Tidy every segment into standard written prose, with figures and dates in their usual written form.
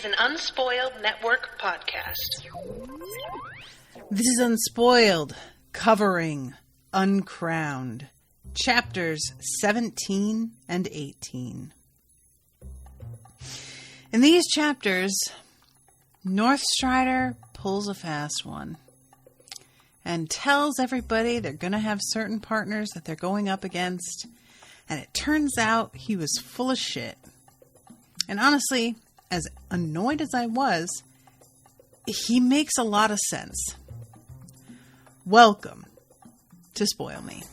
an Unspoiled Network podcast. This is Unspoiled, covering Uncrowned, Chapters 17 and 18. In these chapters, Northstrider pulls a fast one and tells everybody they're going to have certain partners that they're going up against, and it turns out he was full of shit. And honestly, as annoyed as I was, he makes a lot of sense. Welcome to Spoil Me.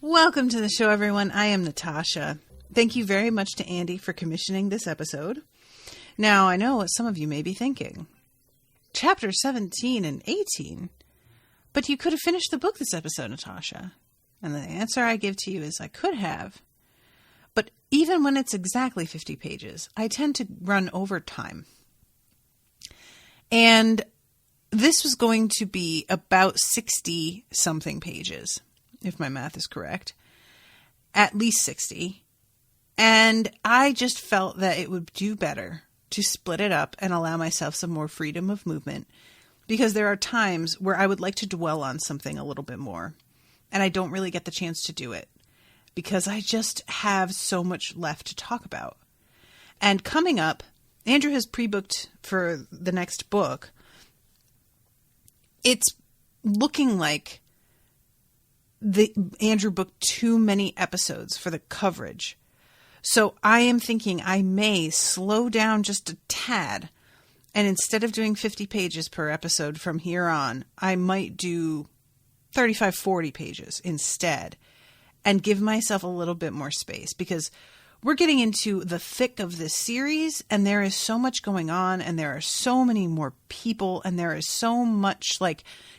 Welcome to the show, everyone. I am Natasha. Thank you very much to Andy for commissioning this episode. Now, I know what some of you may be thinking. Chapter 17 and 18? But you could have finished the book this episode, Natasha. And the answer I give to you is I could have. But even when it's exactly 50 pages, I tend to run over time. And this was going to be about 60-something pages, if my math is correct. At least 60. And I just felt that it would do better to split it up and allow myself some more freedom of movement, because there are times where I would like to dwell on something a little bit more, and I don't really get the chance to do it because I just have so much left to talk about. And coming up, Andrew has pre-booked for the next book. It's looking like Andrew booked too many episodes for the coverage. So I am thinking I may slow down just a tad, and instead of doing 50 pages per episode from here on, I might do 35, 40 pages instead, and give myself a little bit more space, because we're getting into the thick of this series, and there is so much going on, and there are so many more people, and there is so much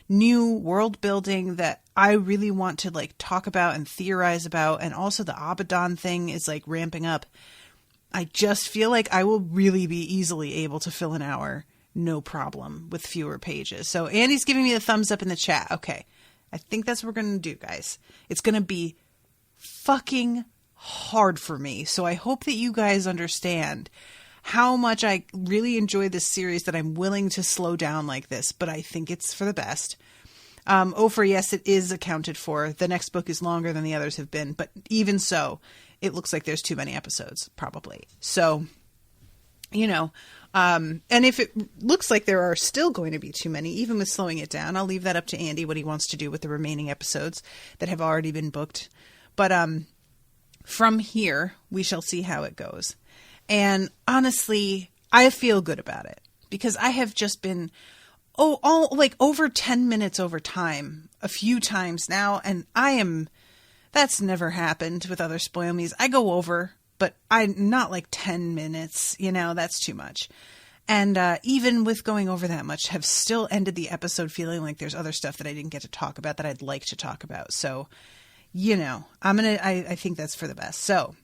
new world building that I really want to talk about and theorize about. And also the Abaddon thing is ramping up. I just feel like I will really be easily able to fill an hour, no problem, with fewer pages. So Andy's giving me the thumbs up in the chat. Okay. I think that's what we're going to do, guys. It's going to be fucking hard for me. So I hope that you guys understand how much I really enjoy this series, that I'm willing to slow down like this, but I think it's for the best. Yes, it is accounted for. The next book is longer than the others have been, but even so, it looks like there's too many episodes, probably. So, and if it looks like there are still going to be too many, even with slowing it down, I'll leave that up to Andy, what he wants to do with the remaining episodes that have already been booked. But, from here, we shall see how it goes. And honestly, I feel good about it, because I have just been, over 10 minutes over time, a few times now. And that's never happened with other Spoil Me's. I go over, but I'm not 10 minutes, that's too much. And even with going over that much, have still ended the episode feeling like there's other stuff that I didn't get to talk about that I'd like to talk about. So, I think that's for the best. So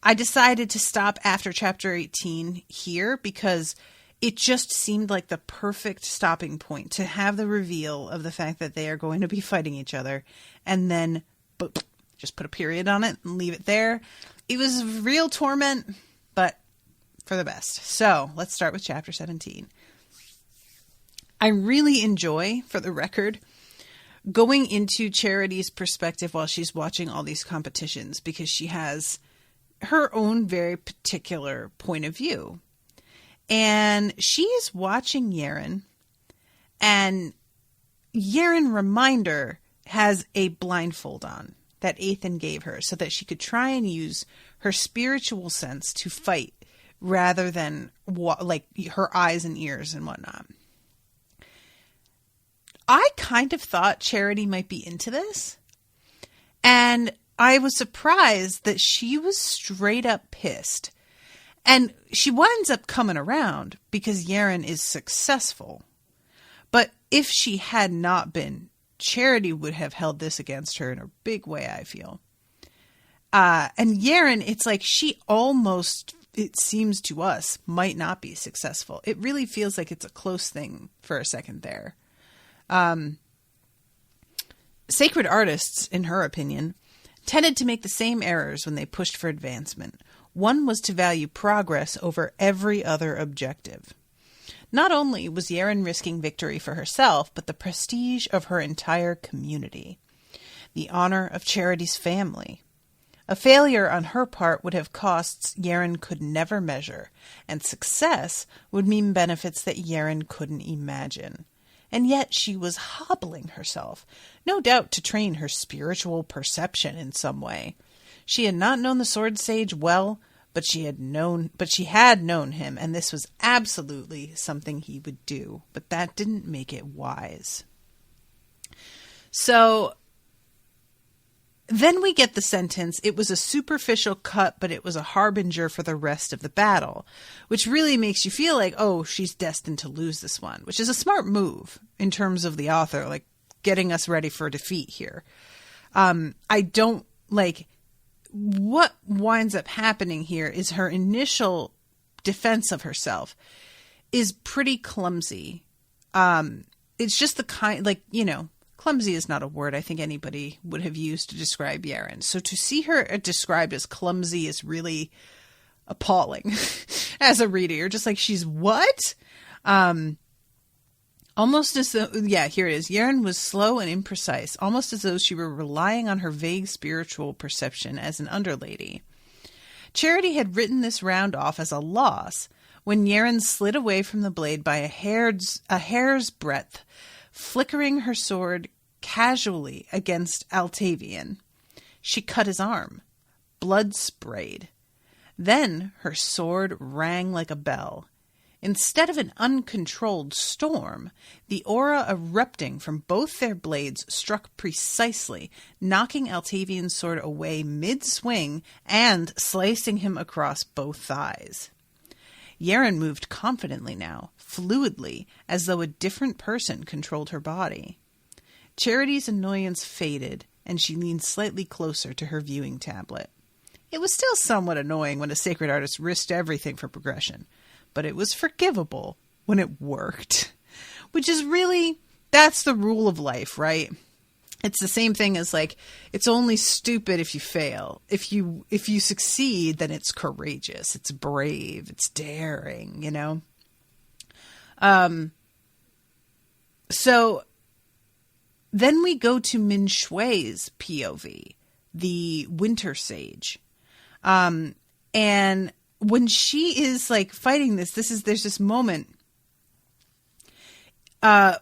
I decided to stop after chapter 18 here, because it just seemed like the perfect stopping point to have the reveal of the fact that they are going to be fighting each other, and then just put a period on it and leave it there. It was real torment, but for the best. So let's start with chapter 17. I really enjoy, for the record, going into Charity's perspective while she's watching all these competitions, because she has her own very particular point of view. And she is watching Yerin, and Yerin Reminder has a blindfold on that Ethan gave her so that she could try and use her spiritual sense to fight rather than her eyes and ears and whatnot. I kind of thought Charity might be into this, and I was surprised that she was straight up pissed. And she winds up coming around because Yerin is successful. But if she had not been, Charity would have held this against her in a big way, I feel. And Yerin, it's like she almost, it seems to us, might not be successful. It really feels like it's a close thing for a second there. Sacred artists, in her opinion, tended to make the same errors when they pushed for advancement. One was to value progress over every other objective. Not only was Yerin risking victory for herself, but the prestige of her entire community. The honor of Charity's family. A failure on her part would have costs Yerin could never measure, and success would mean benefits that Yerin couldn't imagine. And yet she was hobbling herself, no doubt to train her spiritual perception in some way. She had not known the Sword Sage well, but she had known him, and this was absolutely something he would do. But that didn't make it wise. So then we get the sentence, it was a superficial cut, but it was a harbinger for the rest of the battle, which really makes you feel like, oh, she's destined to lose this one, which is a smart move in terms of the author, like getting us ready for defeat here. I don't like what winds up happening here is her initial defense of herself is pretty clumsy. It's just the kind, like, you know, clumsy is not a word I think anybody would have used to describe Yerin. So to see her described as clumsy is really appalling as a reader. You're just like, she's what? Almost as though, yeah, here it is. Yerin was slow and imprecise, almost as though she were relying on her vague spiritual perception as an underlady. Charity had written this round off as a loss when Yerin slid away from the blade by a hair's breadth, flickering her sword casually against Altavian. She cut his arm. Blood sprayed. Then her sword rang like a bell. Instead of an uncontrolled storm, the aura erupting from both their blades struck precisely, knocking Altavian's sword away mid-swing and slicing him across both thighs. Yerin moved confidently now, fluidly, as though a different person controlled her body. Charity's annoyance faded, and she leaned slightly closer to her viewing tablet. It was still somewhat annoying when a sacred artist risked everything for progression, but it was forgivable when it worked. Which is really, that's the rule of life, right? It's the same thing as like, it's only stupid if you fail. If you succeed, then it's courageous, it's brave, it's daring, you know? So then we go to Min Shui's POV, the Winter Sage. And when she is like fighting this, there's this moment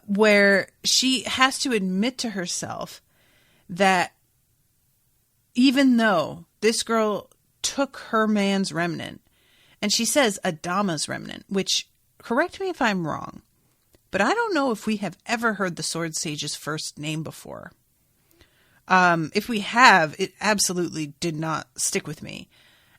where she has to admit to herself that even though this girl took her man's remnant, and she says Adama's remnant, which, correct me if I'm wrong, but I don't know if we have ever heard the Sword Sage's first name before. If we have, it absolutely did not stick with me.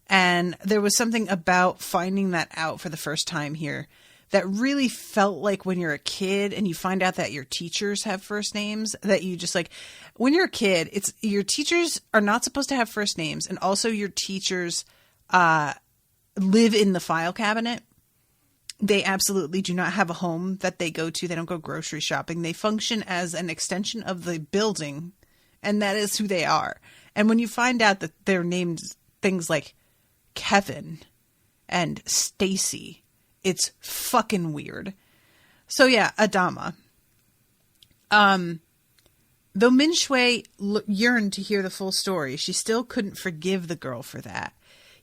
And there was something about finding that out for the first time here that really felt like when you're a kid and you find out that your teachers have first names, that you just like, when you're a kid, it's your teachers are not supposed to have first names. And also your teachers live in the file cabinet. They absolutely do not have a home that they go to. They don't go grocery shopping. They function as an extension of the building, and that is who they are. And when you find out that they're named things like Kevin and Stacy, it's fucking weird. So yeah, Adama. Though Min Shui yearned to hear the full story, she still couldn't forgive the girl for that.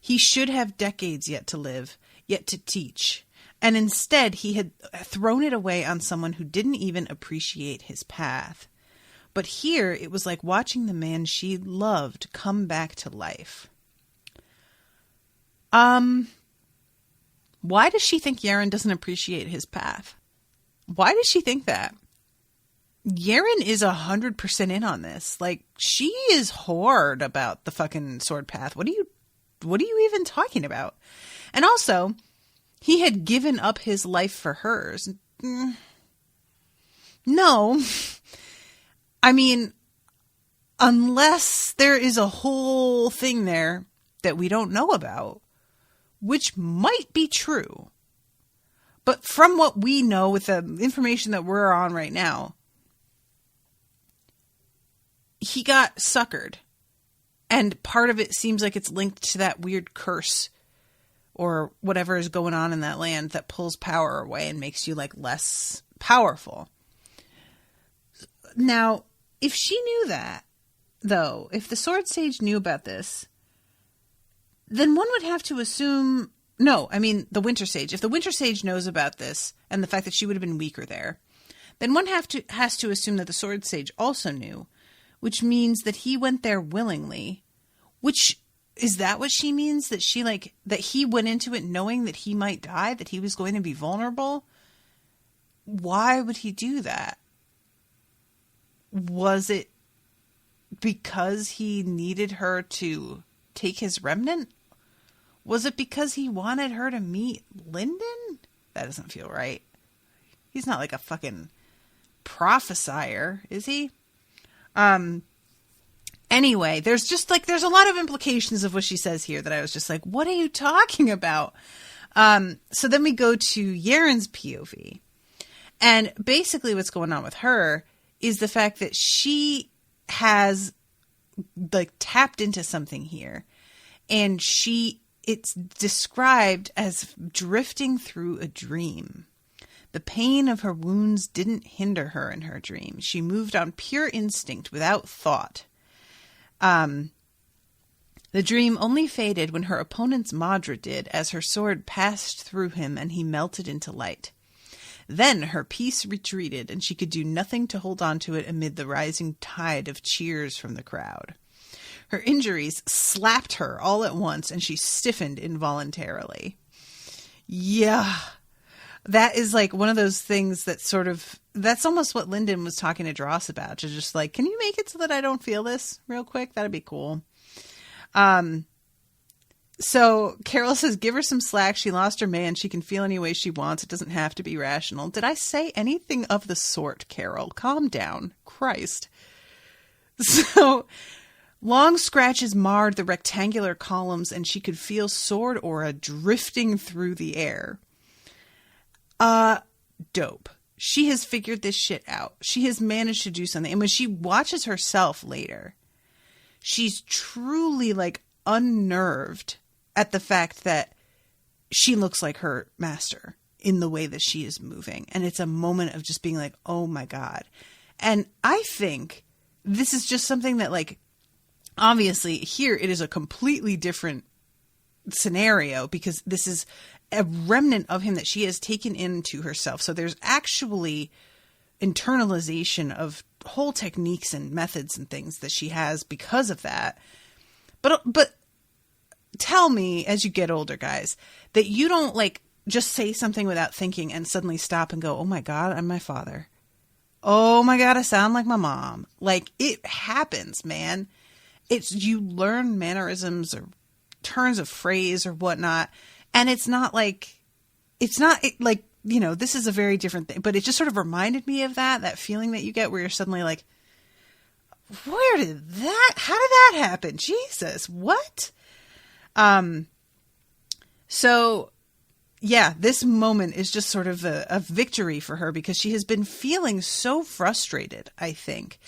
He should have decades yet to live, yet to teach. And instead, he had thrown it away on someone who didn't even appreciate his path. But here, it was like watching the man she loved come back to life. Why does she think Yerin doesn't appreciate his path? Why does she think that? Yerin is 100% in on this. Like, she is hard about the fucking sword path. What are you even talking about? And also, he had given up his life for hers. No. I mean, Unless there is a whole thing there that we don't know about, which might be true. But from what we know with the information that we're on right now, he got suckered. And part of it seems like it's linked to that weird curse or whatever is going on in that land that pulls power away and makes you like less powerful. Now, if she knew that, though, if the Sword Sage knew about this, then one would have to assume... No, I mean the Winter Sage. If the Winter Sage knows about this and the fact that she would have been weaker there, then one has to assume that the Sword Sage also knew, which means that he went there willingly. Which, is that what she means? That she that he went into it knowing that he might die, that he was going to be vulnerable? Why would he do that? Was it because he needed her to take his remnant? Was it because he wanted her to meet Lindon? That doesn't feel right. He's not like a fucking prophesier, is he? Anyway, there's a lot of implications of what she says here that I was just like, what are you talking about? So then we go to Yerin's POV. And basically what's going on with her is the fact that she has tapped into something here. And it's described as drifting through a dream. The pain of her wounds didn't hinder her in her dream. She moved on pure instinct without thought. The dream only faded when her opponent's Madra did, as her sword passed through him and he melted into light. Then her peace retreated, and she could do nothing to hold on to it amid the rising tide of cheers from the crowd. Her injuries slapped her all at once, and she stiffened involuntarily. Yeah, that is one of those things that that's almost what Lindon was talking to Dross about. To just can you make it so that I don't feel this real quick? That'd be cool. So Carol says, give her some slack. She lost her man. She can feel any way she wants. It doesn't have to be rational. Did I say anything of the sort, Carol? Calm down. Christ. So... long scratches marred the rectangular columns, and she could feel sword aura drifting through the air. Dope. She has figured this shit out. She has managed to do something. And when she watches herself later, she's truly unnerved at the fact that she looks like her master in the way that she is moving. And it's a moment of just being like, oh my God. And I think this is just something that obviously, here it is a completely different scenario because this is a remnant of him that she has taken into herself. So there's actually internalization of whole techniques and methods and things that she has because of that. But tell me, as you get older, guys, that you don't just say something without thinking and suddenly stop and go, oh my God, I'm my father. Oh my God, I sound like my mom. It happens, man. You learn mannerisms or turns of phrase or whatnot. And it's not this is a very different thing, but it just sort of reminded me of that feeling that you get where you're suddenly how did that happen? Jesus, what? So yeah, this moment is just sort of a victory for her because she has been feeling so frustrated, I think.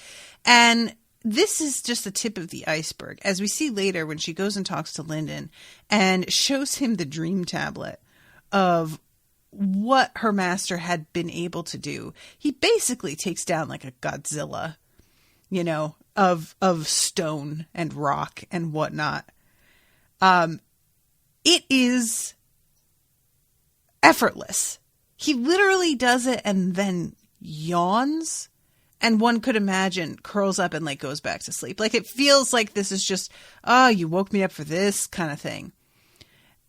And this is just the tip of the iceberg. As we see later when she goes and talks to Lindon and shows him the dream tablet of what her master had been able to do, he basically takes down like a Godzilla, of stone and rock and whatnot. It is effortless. He literally does it and then yawns. And one could imagine curls up and goes back to sleep. It feels like this is just, oh, you woke me up for this kind of thing.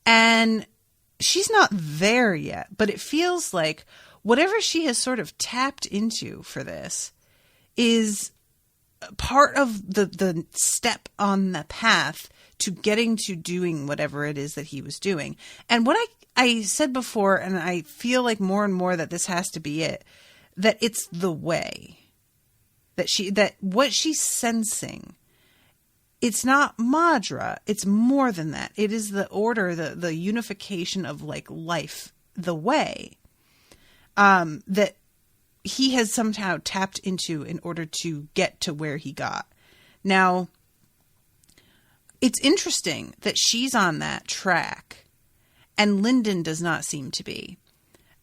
And she's not there yet, but it feels like whatever she has sort of tapped into for this is part of the step on the path to getting to doing whatever it is that he was doing. And what I said before, and I feel like more and more that this has to be it, that it's the way. that what she's sensing, it's not Madra. It's more than that. It is the order, the unification of like life, the way, that he has somehow tapped into in order to get to where he got. Now, it's interesting that she's on that track and Lindon does not seem to be.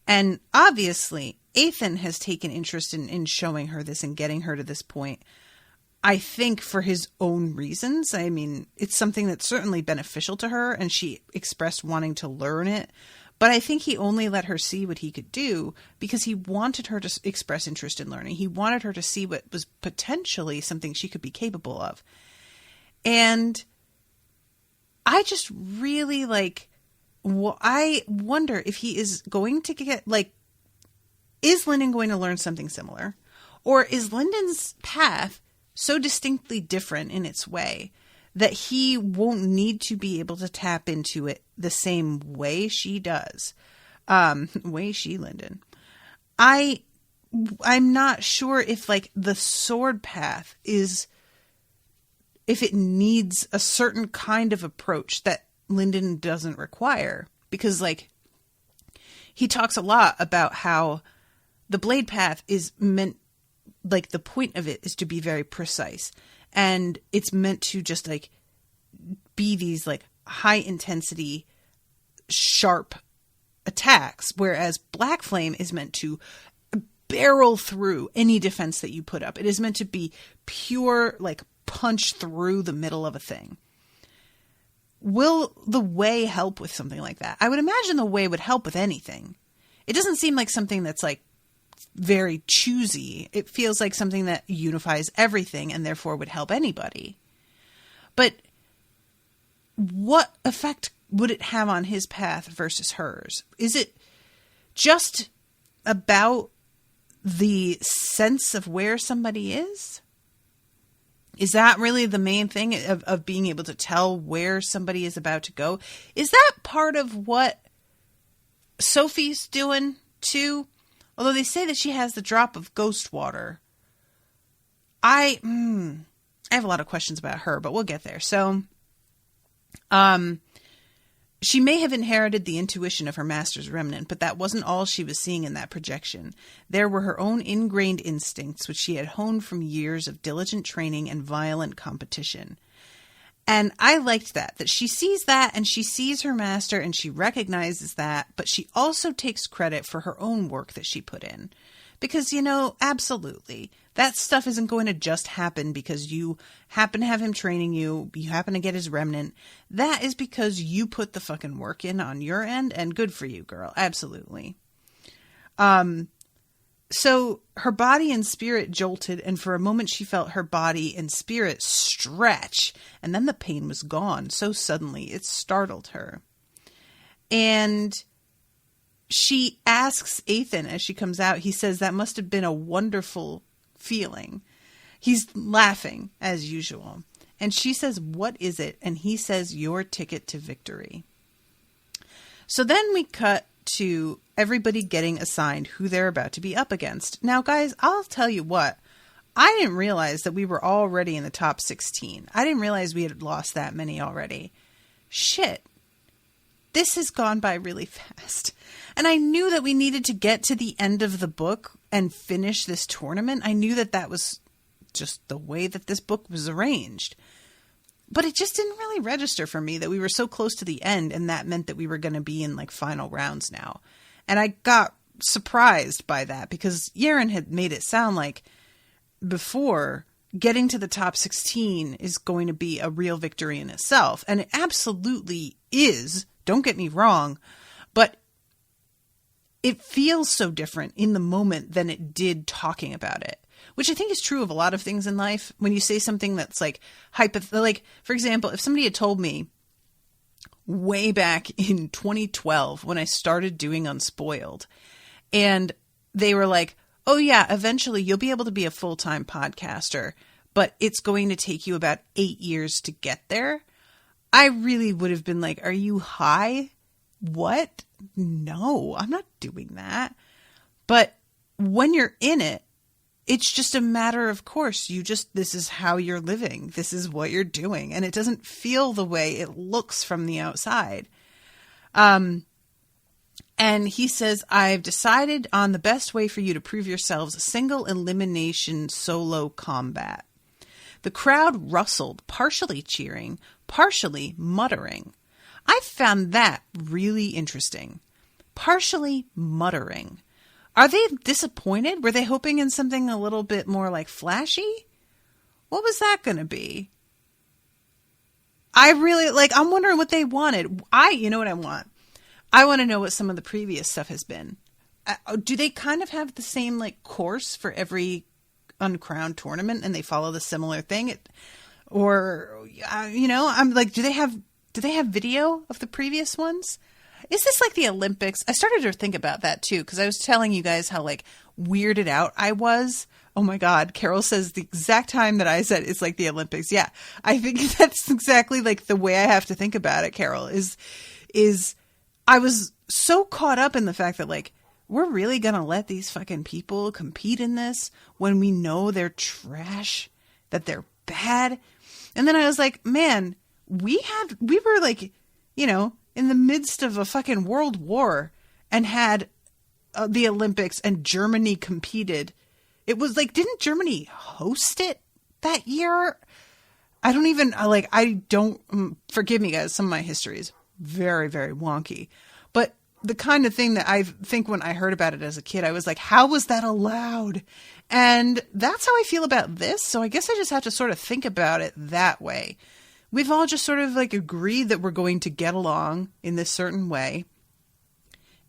And obviously, Ethan has taken interest in showing her this and getting her to this point, I think for his own reasons. I mean, it's something that's certainly beneficial to her and she expressed wanting to learn it. But I think he only let her see what he could do because he wanted her to express interest in learning. He wanted her to see what was potentially something she could be capable of. And I just really I wonder if he is going to get, is Lindon going to learn something similar? Or is Lindon's path so distinctly different in its way that he won't need to be able to tap into it the same way she does? Lindon. I'm not sure if the sword path if it needs a certain kind of approach that Lindon doesn't require, because he talks a lot about how the blade path is meant, the point of it is to be very precise, and it's meant to just be these high intensity, sharp attacks, whereas Black Flame is meant to barrel through any defense that you put up. It is meant to be pure, punch through the middle of a thing. Will the way help with something like that? I would imagine the way would help with anything. It doesn't seem like something that's very choosy. It feels like something that unifies everything and therefore would help anybody. But what effect would it have on his path versus hers? Is it just about the sense of where somebody is? Is that really the main thing of being able to tell where somebody is about to go? Is that part of what Sophie's doing too? Although they say that she has the drop of ghost water. I have a lot of questions about her, but we'll get there. So, she may have inherited the intuition of her master's remnant, but that wasn't all she was seeing in that projection. There were her own ingrained instincts, which she had honed from years of diligent training and violent competition. And I liked that she sees that and she sees her master and she recognizes that, but she also takes credit for her own work that she put in. Because, absolutely, that stuff isn't going to just happen because you happen to have him training you, you happen to get his remnant. That is because you put the fucking work in on your end, and good for you, girl. Absolutely. So her body and spirit jolted, and for a moment she felt her body and spirit stretch, and then the pain was gone so suddenly it startled her. And she asks Ethan as she comes out, he says that must have been a wonderful feeling. He's laughing as usual. And she says, what is it? And he says, your ticket to victory. So then we cut to everybody getting assigned who they're about to be up against. Now, guys, I'll tell you what. I didn't realize that we were already in the top 16. I didn't realize we had lost that many already. Shit. This has gone by really fast. And I knew that we needed to get to the end of the book and finish this tournament. I knew that that was just the way that this book was arranged. But it just didn't really register for me that we were so close to the end, and that meant that we were going to be in final rounds now. And I got surprised by that because Yerin had made it sound like before getting to the top 16 is going to be a real victory in itself. And it absolutely is. Don't get me wrong, but it feels so different in the moment than it did talking about it, which I think is true of a lot of things in life. When you say something that's for example, if somebody had told me way back in 2012 when I started doing Unspoiled, and they were like, oh yeah, eventually you'll be able to be a full-time podcaster, but it's going to take you about 8 years to get there. I really would have been like, are you high? What? No, I'm not doing that. But when you're in it, it's just a matter of course. This is how you're living. This is what you're doing. And it doesn't feel the way it looks from the outside. And he says, I've decided on the best way for you to prove yourselves: single elimination solo combat. The crowd rustled, partially cheering, partially muttering. I found that really interesting. Partially muttering. Are they disappointed? Were they hoping in something a little bit more like flashy? What was that going to be? I'm wondering what they wanted. You know what I want? I want to know what some of the previous stuff has been. Do they kind of have the same like course for every Uncrowned tournament, and they follow the similar thing? I'm like, do they have video of the previous ones? Is this like the Olympics? I started to think about that too, because I was telling you guys how like weirded out I was. Oh my God. Carol says the exact time that I said it's like the Olympics. Yeah. I think that's exactly like the way I have to think about it, Carol, is I was so caught up in the fact that like, we're really going to let these fucking people compete in this when we know they're trash, that they're bad. And then I was like, man, we were like, in the midst of a fucking world war and had the Olympics, and Germany competed. It was like, didn't Germany host it that year? Forgive me guys. Some of my history is very, very wonky, but the kind of thing that I think when I heard about it as a kid, I was like, how was that allowed? And that's how I feel about this. So I guess I just have to sort of think about it that way. We've all just sort of like agreed that we're going to get along in this certain way.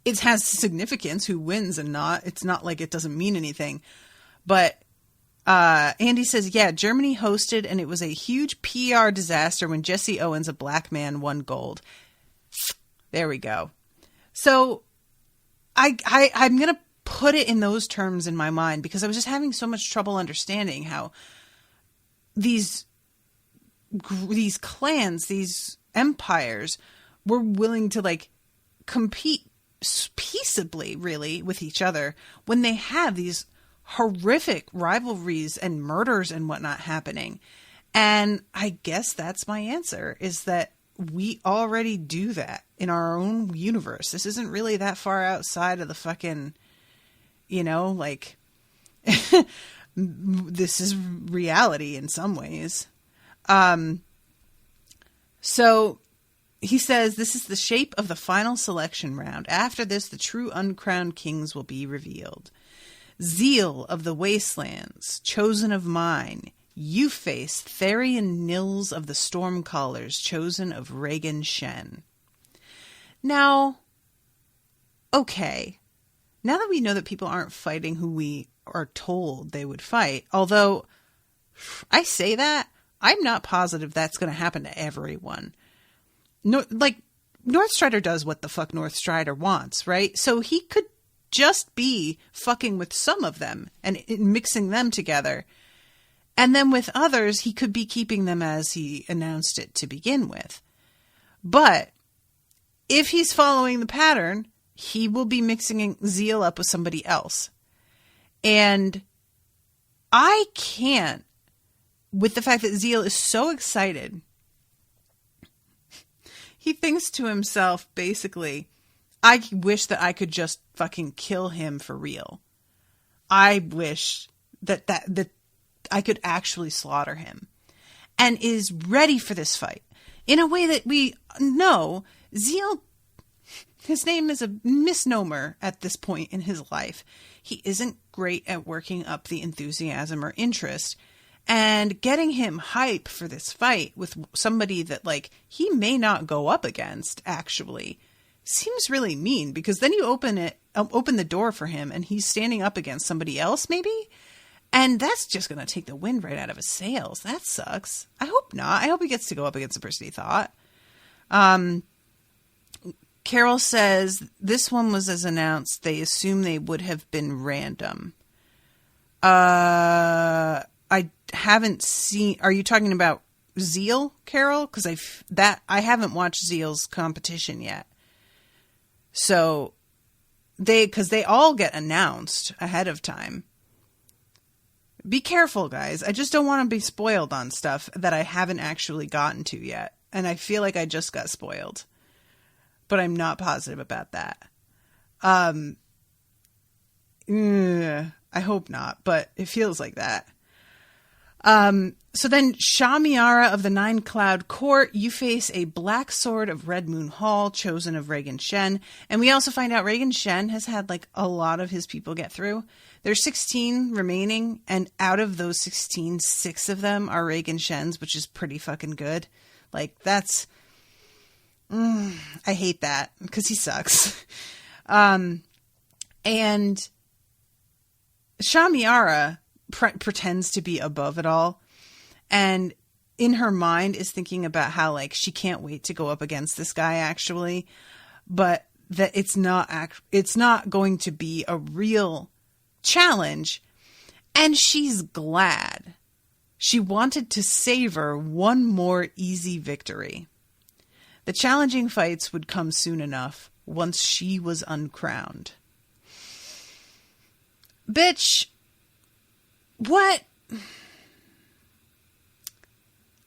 It has significance who wins and not. It's not like it doesn't mean anything. But Andy says, yeah, Germany hosted, and it was a huge PR disaster when Jesse Owens, a black man, won gold. There we go. So I'm going to put it in those terms in my mind, because I was just having so much trouble understanding how these clans, these empires were willing to like compete peaceably really with each other when they have these horrific rivalries and murders and whatnot happening. And I guess that's my answer, is that we already do that in our own universe. This isn't really that far outside of the fucking, like this is reality in some ways. So he says, this is the shape of the final selection round. After this, the true uncrowned kings will be revealed. Zeal of the wastelands, chosen of mine. You face Therian Nils of the Stormcallers, chosen of Reagan Shen. Now, okay. Now that we know that people aren't fighting who we are told they would fight, although I say that, I'm not positive that's going to happen to everyone. No, like, Northstrider does what the fuck Northstrider wants, right? So he could just be fucking with some of them and mixing them together. And then with others, he could be keeping them as he announced it to begin with. But if he's following the pattern, he will be mixing Zeal up with somebody else. And I can't, with the fact that Zeal is so excited, he thinks to himself, basically, I wish that I could just fucking kill him for real. I wish that I could actually slaughter him, and is ready for this fight in a way that we know Zeal, his name is a misnomer at this point in his life. He isn't great at working up the enthusiasm or interest, and getting him hype for this fight with somebody that like he may not go up against actually seems really mean, because then you open the door for him and he's standing up against somebody else maybe. And that's just going to take the wind right out of his sails. That sucks. I hope not. I hope he gets to go up against the person he thought. Carol says, this one was as announced. They assume they would have been random. I haven't seen... Are you talking about Zeal, Carol? Because I haven't watched Zeal's competition yet. So, because they all get announced ahead of time. Be careful, guys. I just don't want to be spoiled on stuff that I haven't actually gotten to yet. And I feel like I just got spoiled. But I'm not positive about that. I hope not, but it feels like that. So then, Shamiara of the Nine Cloud Court, you face a Black Sword of Red Moon Hall, chosen of Regan Shen. And we also find out Regan Shen has had like a lot of his people get through. There's 16 remaining, and out of those 16, 6 of them are Regan Shen's, which is pretty fucking good. Like, that's... I hate that, because he sucks. And Shamiara pretends to be above it all, and in her mind is thinking about how, like, she can't wait to go up against this guy, actually, but that it's not going to be a real challenge, and she's glad. She wanted to savor one more easy victory. The challenging fights would come soon enough once she was uncrowned. Bitch, what?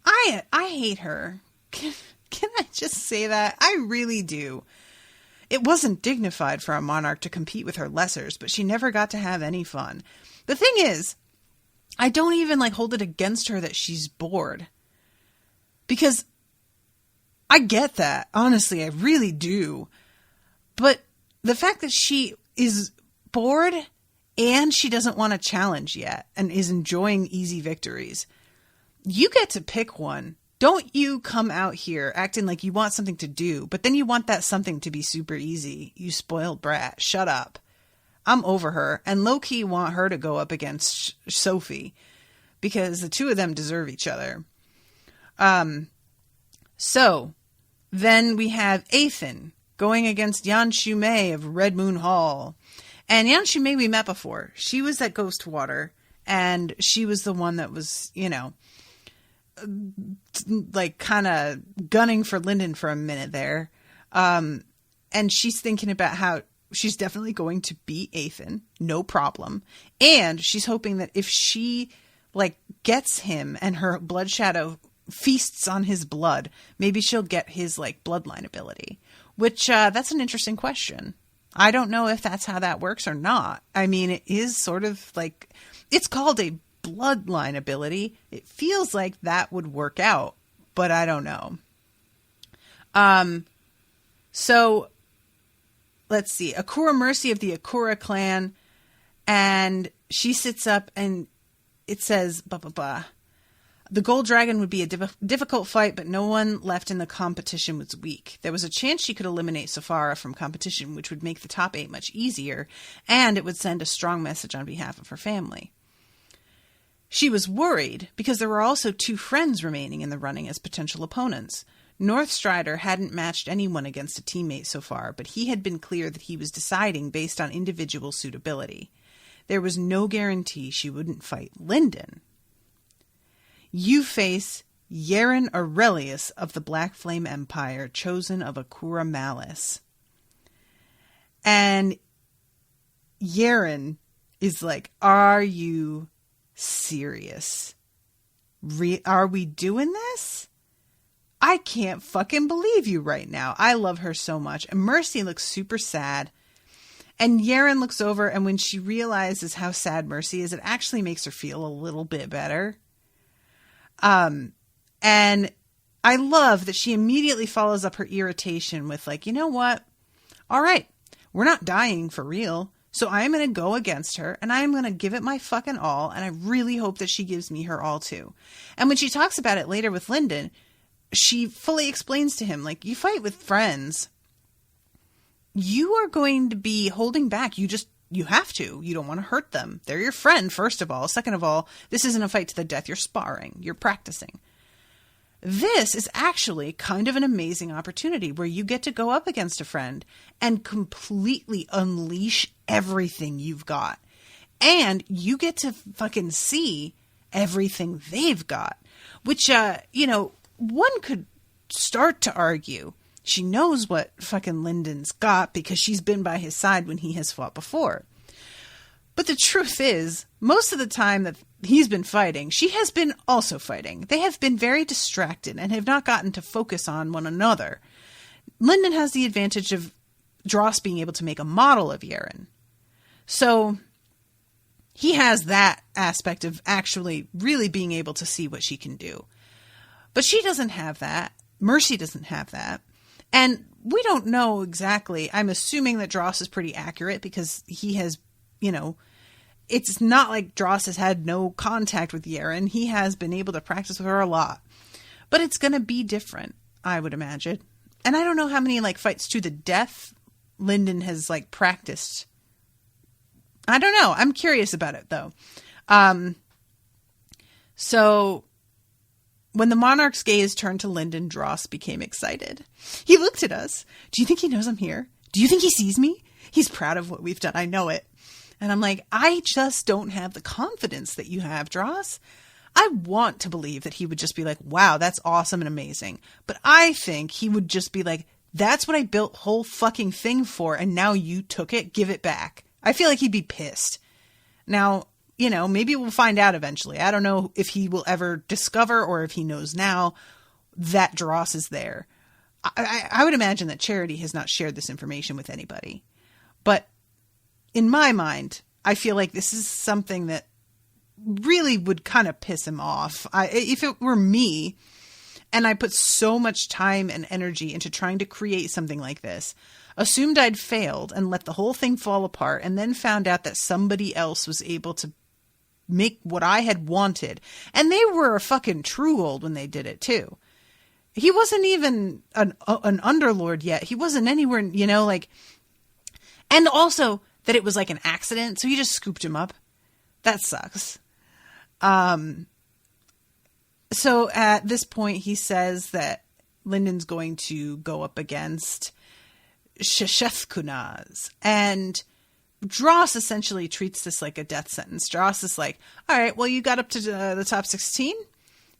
I hate her. Can I just say that? I really do. It wasn't dignified for a monarch to compete with her lessers, but she never got to have any fun. The thing is, I don't even like hold it against her that she's bored. Because I get that. Honestly, I really do. But the fact that she is bored and she doesn't want to challenge yet and is enjoying easy victories, you get to pick one. Don't you come out here acting like you want something to do, but then you want that something to be super easy. You spoiled brat. Shut up. I'm over her, and low-key want her to go up against Sophie because the two of them deserve each other. So then we have Athan going against Yan Shumei of Red Moon Hall. And Yan Shumei we met before. She was at Ghost Water, and she was the one that was, you know, like kind of gunning for Lindon for a minute there. And she's thinking about how she's definitely going to beat Athan, no problem. And she's hoping that if she like gets him and her blood shadow feasts on his blood, maybe she'll get his like bloodline ability, which that's an interesting question. I don't know if that's how that works or not. I mean, it is sort of like, it's called a bloodline ability. It feels like that would work out, but I don't know. So let's see. Akura Mercy of the Akura clan, and she sits up and it says, blah, blah, blah. The Gold Dragon would be a difficult fight, but no one left in the competition was weak. There was a chance she could eliminate Safara from competition, which would make the top 8 much easier, and it would send a strong message on behalf of her family. She was worried because there were also 2 friends remaining in the running as potential opponents. North Strider hadn't matched anyone against a teammate so far, but he had been clear that he was deciding based on individual suitability. There was no guarantee she wouldn't fight Lindon. You face Yerin Aurelius of the Black Flame Empire, chosen of Akura Malice. And Yerin is like, are you serious? Are we doing this? I can't fucking believe you right now. I love her so much. And Mercy looks super sad. And Yerin looks over, and when she realizes how sad Mercy is, it actually makes her feel a little bit better. And I love that she immediately follows up her irritation with like, you know what? All right, we're not dying for real. So I'm going to go against her and I'm going to give it my fucking all. And I really hope that she gives me her all too. And when she talks about it later with Lindon, she fully explains to him, like, you fight with friends. You are going to be holding back. You have to. You don't want to hurt them. They're your friend, first of all. Second of all, this isn't a fight to the death. You're sparring. You're practicing. This is actually kind of an amazing opportunity where you get to go up against a friend and completely unleash everything you've got. And you get to fucking see everything they've got. Which, one could start to argue she knows what fucking Lindon's got because she's been by his side when he has fought before. But the truth is, most of the time that he's been fighting, she has been also fighting. They have been very distracted and have not gotten to focus on one another. Lindon has the advantage of Dross being able to make a model of Yerin. So he has that aspect of actually really being able to see what she can do. But she doesn't have that. Mercy doesn't have that. And we don't know exactly. I'm assuming that Dross is pretty accurate because he has, it's not like Dross has had no contact with Yerin. He has been able to practice with her a lot. But it's going to be different, I would imagine. And I don't know how many fights to the death Lindon has practiced. I don't know. I'm curious about it though. So when the monarch's gaze turned to Lindon, Dross became excited. He looked at us. Do you think he knows I'm here? Do you think he sees me? He's proud of what we've done. I know it. And I'm like, I just don't have the confidence that you have, Dross. I want to believe that he would just be like, wow, that's awesome and amazing. But I think he would just be like, that's what I built whole fucking thing for. And now you took it. Give it back. I feel like he'd be pissed. Now, maybe we'll find out eventually. I don't know if he will ever discover or if he knows now that Dross is there. I would imagine that Charity has not shared this information with anybody. But in my mind, I feel like this is something that really would kind of piss him off. If it were me and I put so much time and energy into trying to create something like this, assumed I'd failed and let the whole thing fall apart, and then found out that somebody else was able to make what I had wanted. And they were a fucking true gold when they did it too. He wasn't even an underlord yet. He wasn't anywhere, and also that it was like an accident. So he just scooped him up. That sucks. So at this point, he says that Lindon's going to go up against Sheshethkunaz. And Dross essentially treats this like a death sentence. Dross is like, all right, well, you got up to the top 16.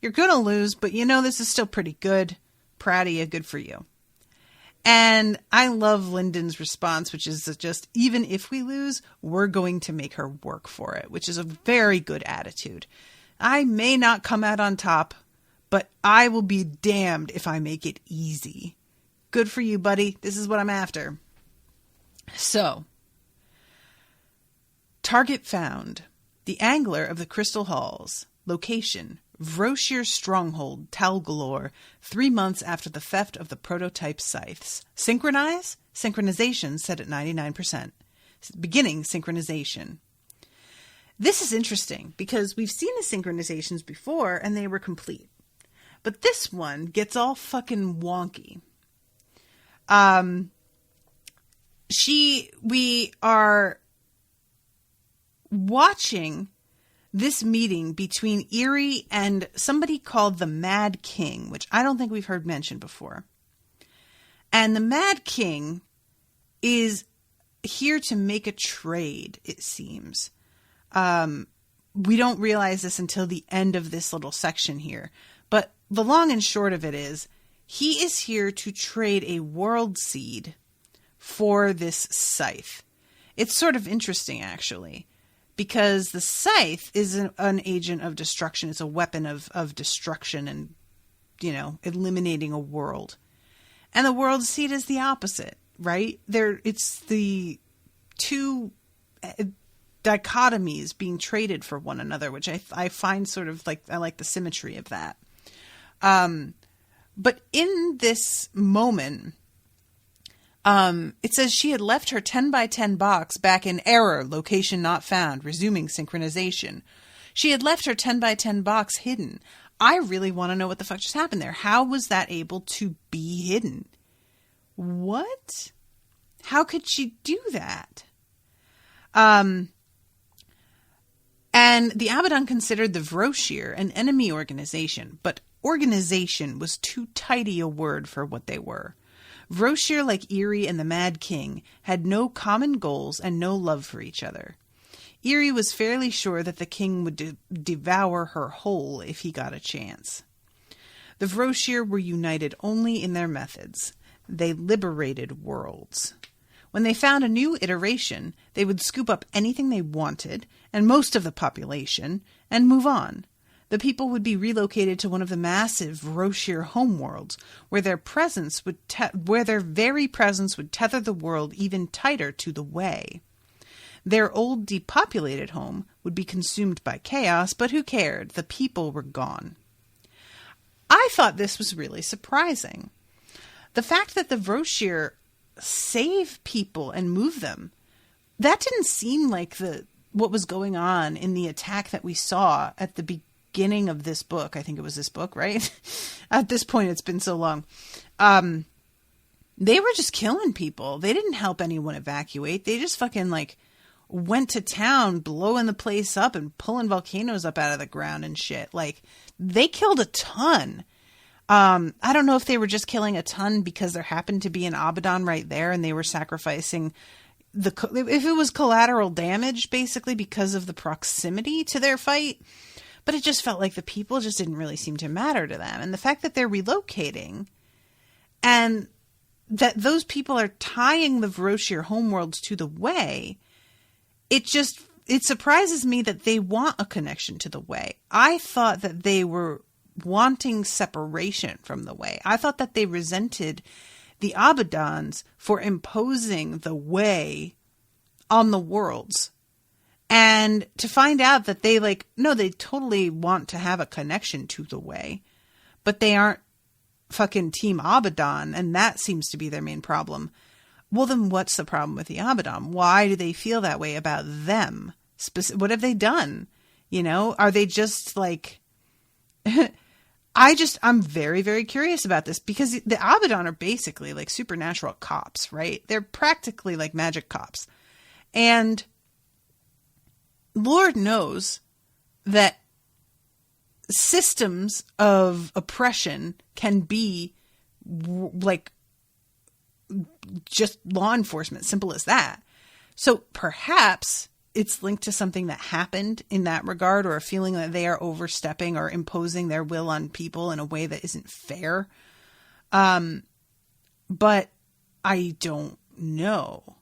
You're going to lose, but this is still pretty good. Proud of you. Good for you. And I love Lindon's response, which is just, even if we lose, we're going to make her work for it, which is a very good attitude. I may not come out on top, but I will be damned if I make it easy. Good for you, buddy. This is what I'm after. So, target found. The angler of the Crystal Halls. Location. Vroshir Stronghold, Talgalore, 3 months after the theft of the prototype scythes. Synchronize? Synchronization set at 99%. Beginning synchronization. This is interesting because we've seen the synchronizations before and they were complete. But this one gets all fucking wonky. We are watching this meeting between Yerin and somebody called the Mad King, which I don't think we've heard mentioned before. And the Mad King is here to make a trade, it seems. We don't realize this until the end of this little section here. But the long and short of it is, he is here to trade a world seed for this scythe. It's sort of interesting, actually. Because the scythe is an agent of destruction. It's a weapon of destruction and, eliminating a world. And the world seed is the opposite, right? It's the two dichotomies being traded for one another, which I find sort of I like the symmetry of that. But in this moment, it says she had left her 10x10 box back in error, location not found, resuming synchronization. She had left her 10x10 box hidden. I really want to know what the fuck just happened there. How was that able to be hidden? What? How could she do that? And the Abaddon considered the Vroshir an enemy organization, but organization was too tidy a word for what they were. Vroshir, like Yerin and the Mad King, had no common goals and no love for each other. Yerin was fairly sure that the king would devour her whole if he got a chance. The Vroshir were united only in their methods. They liberated worlds. When they found a new iteration, they would scoop up anything they wanted, and most of the population, and move on. The people would be relocated to one of the massive Roshir homeworlds, where their very presence would tether the world even tighter to the way. Their old depopulated home would be consumed by chaos, but who cared? The people were gone. I thought this was really surprising. The fact that the Roshir save people and move them, that didn't seem like what was going on in the attack that we saw at the beginning of this book. I think it was this book, right? At this point, it's been so long. They were just killing people. They didn't help anyone evacuate. They just fucking went to town, blowing the place up and pulling volcanoes up out of the ground and shit. They killed a ton. I don't know if they were just killing a ton because there happened to be an Abaddon right there and they were sacrificing if it was collateral damage, basically because of the proximity to their fight. But it just felt like the people just didn't really seem to matter to them. And the fact that they're relocating and that those people are tying the Roshir homeworlds to the way, it surprises me that they want a connection to the way. I thought that they were wanting separation from the way. I thought that they resented the Abaddons for imposing the way on the worlds. And to find out that they they totally want to have a connection to the way, but they aren't fucking Team Abaddon, and that seems to be their main problem. Well, then what's the problem with the Abaddon? Why do they feel that way about them? What have they done? Are they just I'm very, very curious about this because the Abaddon are basically supernatural cops, right? They're practically like magic cops. And Lord knows that systems of oppression can be just law enforcement, simple as that. So perhaps it's linked to something that happened in that regard, or a feeling that they are overstepping or imposing their will on people in a way that isn't fair. But I don't know.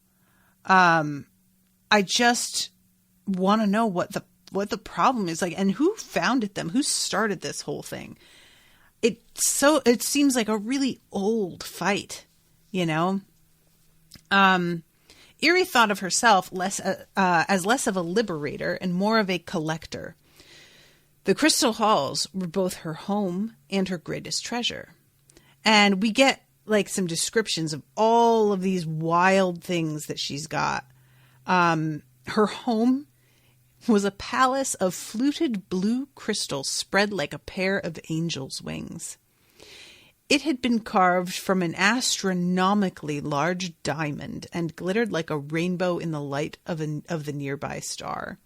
I just want to know what the problem is and who founded them, who started this whole thing. It seems like a really old fight, Eerie thought of herself as less of a liberator and more of a collector. The crystal halls were both her home and her greatest treasure. And we get some descriptions of all of these wild things that she's got. Her home was a palace of fluted blue crystal spread like a pair of angel's wings. It had been carved from an astronomically large diamond and glittered like a rainbow in the light of the nearby star.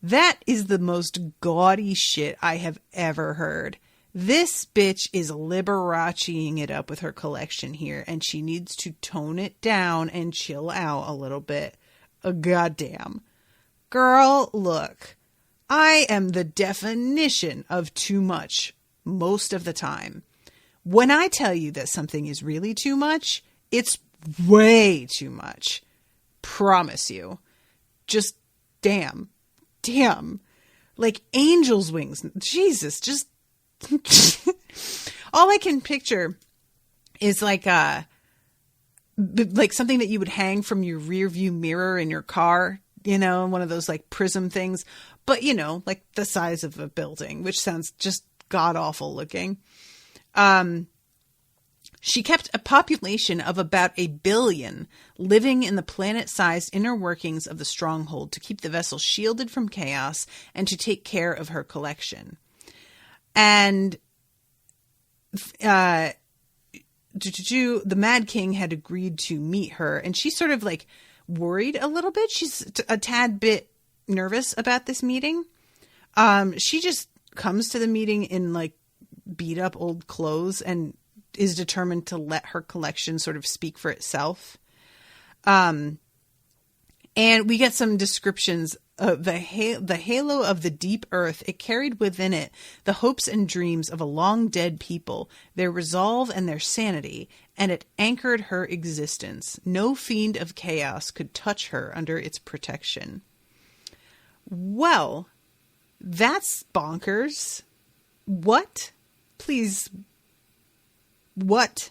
That is the most gaudy shit I have ever heard. This bitch is Liberaceing it up with her collection here, and she needs to tone it down and chill out a little bit. Goddamn. Girl, look. I am the definition of too much most of the time. When I tell you that something is really too much, it's way too much. Promise you. Just damn. Angel's wings. Jesus, just all I can picture is something that you would hang from your rear view mirror in your car, one of those prism things, but the size of a building, which sounds just god awful looking. She kept a population of about 1 billion living in the planet-sized inner workings of the stronghold to keep the vessel shielded from chaos and to take care of her collection. And the Mad King had agreed to meet her, and she's sort of worried a little bit. She's a tad bit nervous about this meeting. She just comes to the meeting in beat up old clothes and is determined to let her collection sort of speak for itself. And we get some descriptions the halo of the deep earth, it carried within it the hopes and dreams of a long dead people, their resolve and their sanity, and it anchored her existence. No fiend of chaos could touch her under its protection. Well, that's bonkers. What? Please. What?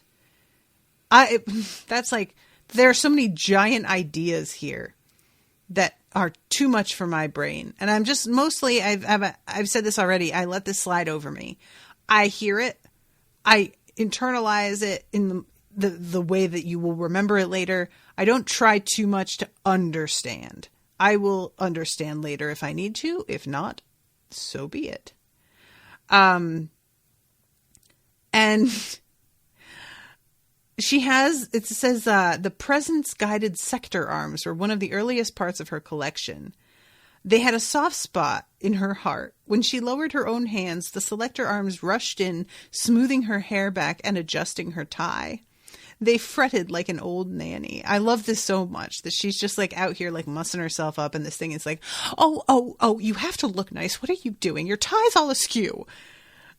That's like, there are so many giant ideas here that are too much for my brain. And I'm just mostly, I've said this already, I let this slide over me. I hear it. I internalize it in the way that you will remember it later. I don't try too much to understand. I will understand later if I need to. If not, so be it. And she has, it says, the presence guided sector arms were one of the earliest parts of her collection. They had a soft spot in her heart. When she lowered her own hands, the selector arms rushed in, smoothing her hair back and adjusting her tie. They fretted like an old nanny. I love this so much that she's just like out here like mussing herself up, and this thing is like, oh, you have to look nice. What are you doing? Your tie's all askew.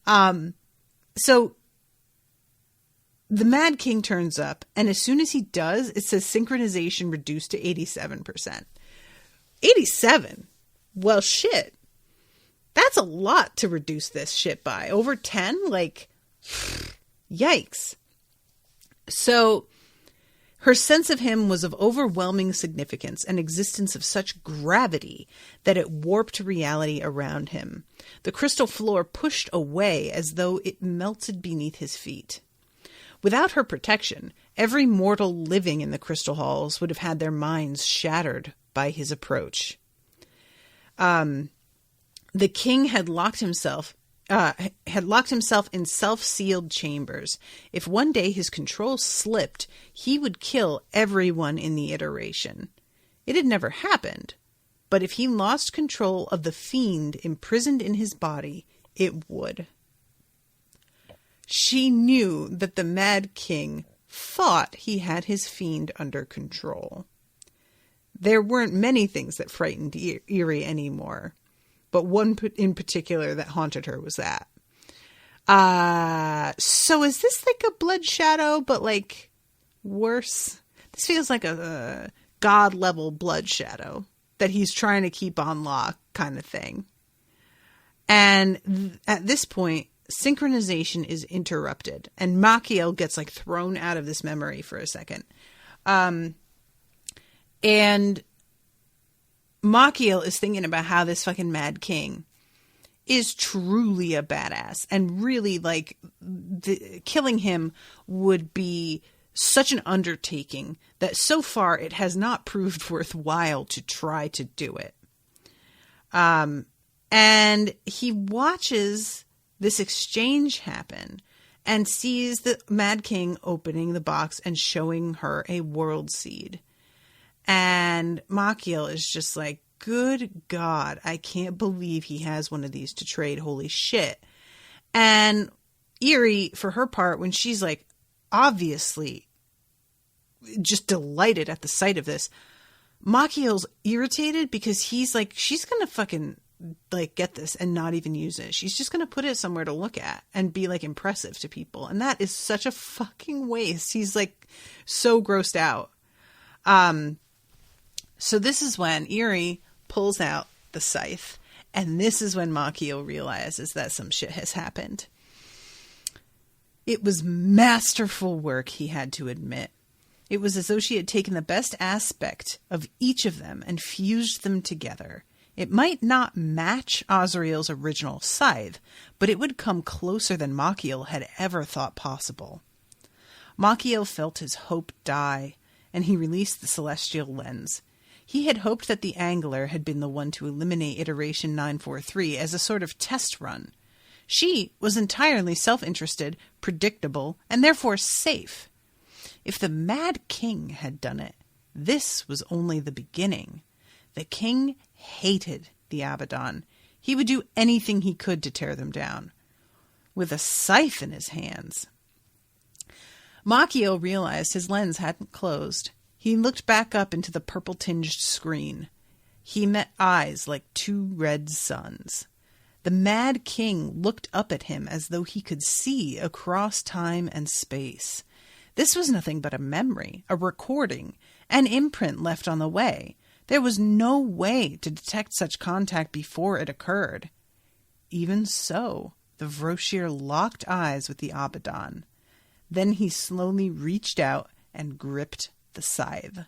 So the Mad King turns up, and as soon as he does, it says synchronization reduced to 87%. 87? Well, shit. That's a lot to reduce this shit by. Over 10? Like, yikes. So her sense of him was of overwhelming significance and existence of such gravity that it warped reality around him. The crystal floor pushed away as though it melted beneath his feet. Without her protection, every mortal living in the crystal halls would have had their minds shattered by his approach. The king had locked himself in self-sealed chambers. If one day his control slipped, he would kill everyone in the iteration. It had never happened, but if he lost control of the fiend imprisoned in his body, it would. She knew that the Mad King thought he had his fiend under control. There weren't many things that frightened Yerin anymore, but one in particular that haunted her was that. So is this like a blood shadow, but like worse? This feels like a god-level blood shadow that he's trying to keep on lock kind of thing. And at this point, synchronization is interrupted, and Machiel gets like thrown out of this memory for a second. And Machiel is thinking about how this fucking Mad King is truly a badass, and really like killing him would be such an undertaking that so far it has not proved worthwhile to try to do it. And he watches this exchange happen and sees the Mad King opening the box and showing her a world seed. And Machiel is just like, good God, I can't believe he has one of these to trade. Holy shit. And Yerin, for her part, when she's like obviously just delighted at the sight of this, Machiel's irritated because he's like, she's going to fucking like get this and not even use it. She's just going to put it somewhere to look at and be like impressive to people. And that is such a fucking waste. He's like so grossed out. So this is when Yerin pulls out the scythe, and this is when Machiel realizes that some shit has happened. It was masterful work, he had to admit. It was as though she had taken the best aspect of each of them and fused them together. It might not match Azrael's original scythe, but it would come closer than Machiel had ever thought possible. Machiel felt his hope die, and he released the celestial lens. He had hoped that the Angler had been the one to eliminate Iteration 943 as a sort of test run. She was entirely self-interested, predictable, and therefore safe. If the Mad King had done it, this was only the beginning. The king hated the Abaddon. He would do anything he could to tear them down. With a scythe in his hands. Machiel realized his lens hadn't closed. He looked back up into the purple-tinged screen. he met eyes like two red suns. The Mad King looked up at him as though he could see across time and space. This was nothing but a memory, a recording, an imprint left on the way. There was no way to detect such contact before it occurred. Even so, the Vroshir locked eyes with the Abaddon. Then he slowly reached out and gripped the scythe.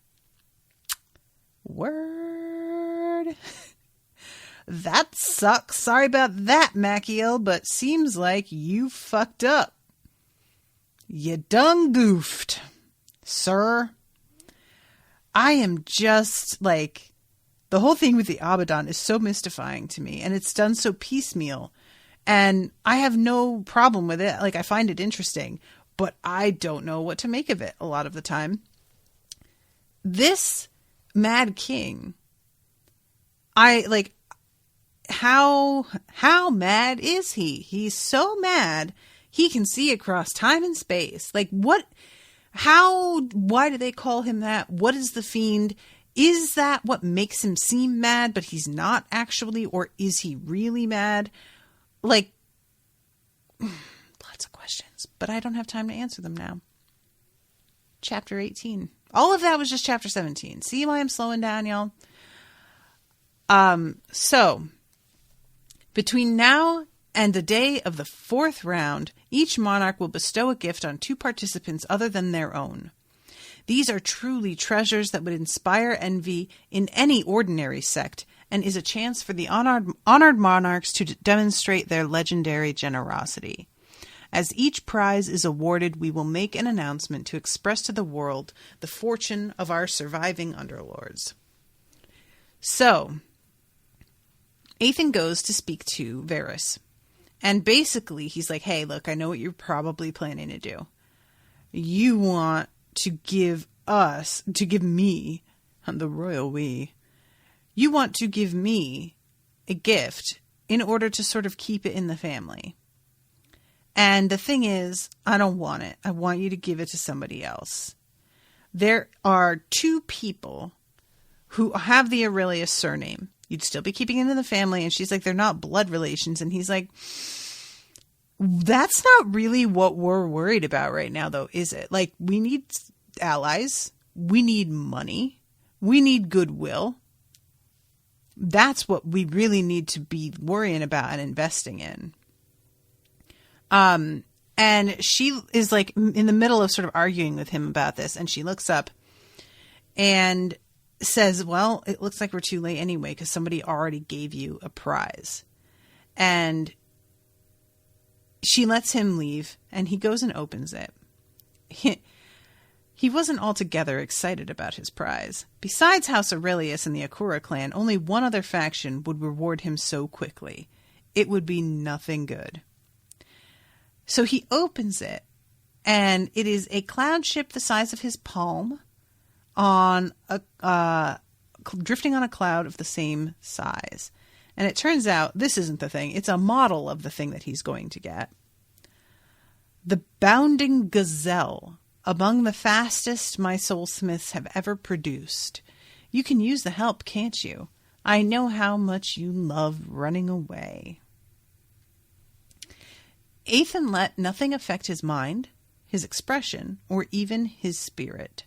Word. That sucks. Sorry about that, Machiel, but seems like you fucked up. You done goofed, sir. I am just like, the whole thing with the Abaddon is so mystifying to me, and it's done so piecemeal, and I have no problem with it. Like, I find it interesting, but I don't know what to make of it a lot of the time. This Mad King, how mad is he? He's so mad he can see across time and space. Like, what? How? Why do they call him that? What is the fiend? Is that what makes him seem mad, but he's not actually? Or is he really mad? Like, lots of questions, but I don't have time to answer them now. Chapter 18. All of that was just chapter 17. See why I'm slowing down, y'all? So, between now and the day of the 4th round, each monarch will bestow a gift on 2 participants other than their own. These are truly treasures that would inspire envy in any ordinary sect, and is a chance for the honored monarchs to demonstrate their legendary generosity. As each prize is awarded, we will make an announcement to express to the world the fortune of our surviving underlords. So, Ethan goes to speak to Varys. And basically, he's like, hey, look, I know what you're probably planning to do. You want to give me, the royal we, you want to give me a gift in order to sort of keep it in the family. And the thing is, I don't want it. I want you to give it to somebody else. There are 2 people who have the Aurelius surname. You'd still be keeping it in the family. And she's like, they're not blood relations. And he's like, that's not really what we're worried about right now, though, is it? Like, we need allies. We need money. We need goodwill. That's what we really need to be worrying about and investing in. And she is like in the middle of sort of arguing with him about this. And she looks up and says, well, it looks like we're too late anyway, because somebody already gave you a prize. And she lets him leave, and he goes and opens it. He wasn't altogether excited about his prize. Besides House Aurelius and the Akura clan, only one other faction would reward him so quickly. It would be nothing good. So he opens it, and it is a cloud ship the size of his palm, on drifting on a cloud of the same size. And it turns out this isn't the thing. It's a model of the thing that he's going to get. The bounding gazelle, among the fastest my soulsmiths have ever produced. You can use the help, can't you? I know how much you love running away. Ethan let nothing affect his mind, his expression, or even his spirit.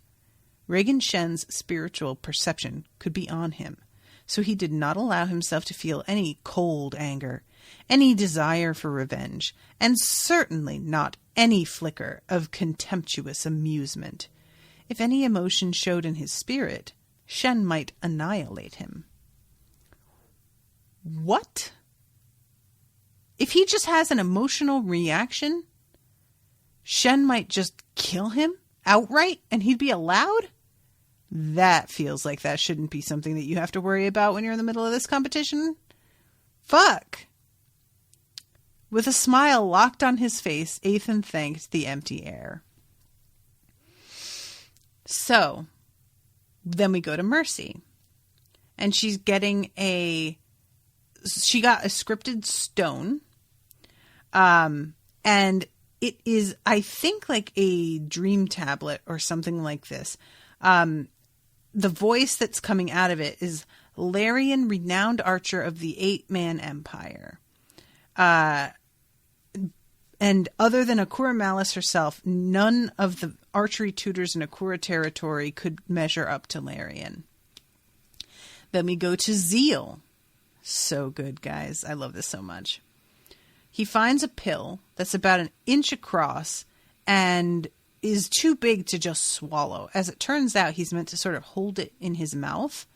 Regan Shen's spiritual perception could be on him, so he did not allow himself to feel any cold anger, any desire for revenge, and certainly not any flicker of contemptuous amusement. If any emotion showed in his spirit, Shen might annihilate him. What? If he just has an emotional reaction, Shen might just kill him outright and he'd be allowed? That feels like that shouldn't be something that you have to worry about when you're in the middle of this competition. Fuck. With a smile locked on his face, Ethan thanked the empty air. So, then we go to Mercy. And she got a scripted stone. And it is, I think, like a dream tablet or something like this. The voice that's coming out of it is Larian, renowned archer of the 8-man empire. And other than Akura Malice herself, none of the archery tutors in Akura territory could measure up to Larian. Then we go to Zeal. So good, guys. I love this so much. He finds a pill that's about an inch across and is too big to just swallow. As it turns out, he's meant to sort of hold it in his mouth.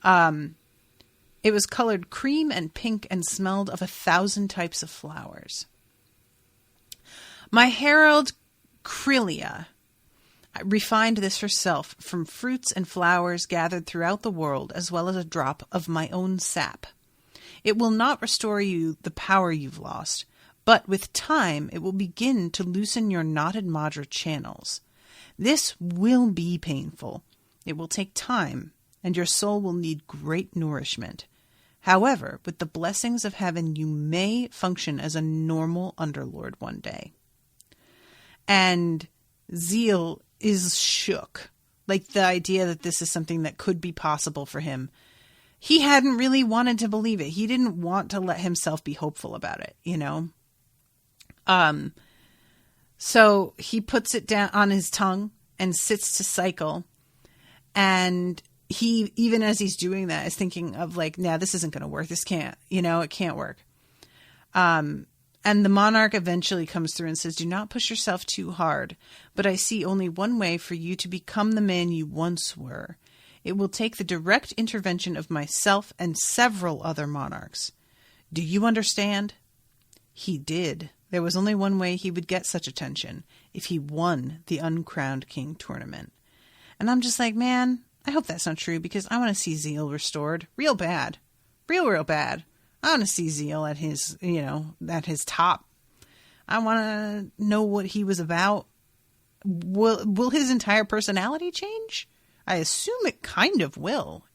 It was colored cream and pink and smelled of 1,000 types of flowers. My herald Krylia refined this herself from fruits and flowers gathered throughout the world, as well as a drop of my own sap. It will not restore you the power you've lost, but with time it will begin to loosen your knotted Madra channels. This will be painful. It will take time, and your soul will need great nourishment. However, with the blessings of heaven, you may function as a normal underlord one day. And Zeal is shook. Like, the idea that this is something that could be possible for him. He hadn't really wanted to believe it. He didn't want to let himself be hopeful about it, you know? So he puts it down on his tongue and sits to cycle. And he, even as he's doing that, is thinking of like, nah, this isn't going to work. This can't, it can't work. And the monarch eventually comes through and says, do not push yourself too hard, but I see only one way for you to become the man you once were. It will take the direct intervention of myself and several other monarchs. Do you understand? He did. There was only one way he would get such attention, if he won the Uncrowned King tournament. And I'm just like, man, I hope that's not true, because I want to see Zeal restored. Real bad. Real bad. I want to see Zeal at his, at his top. I want to know what he was about. Will his entire personality change? I assume it kind of will,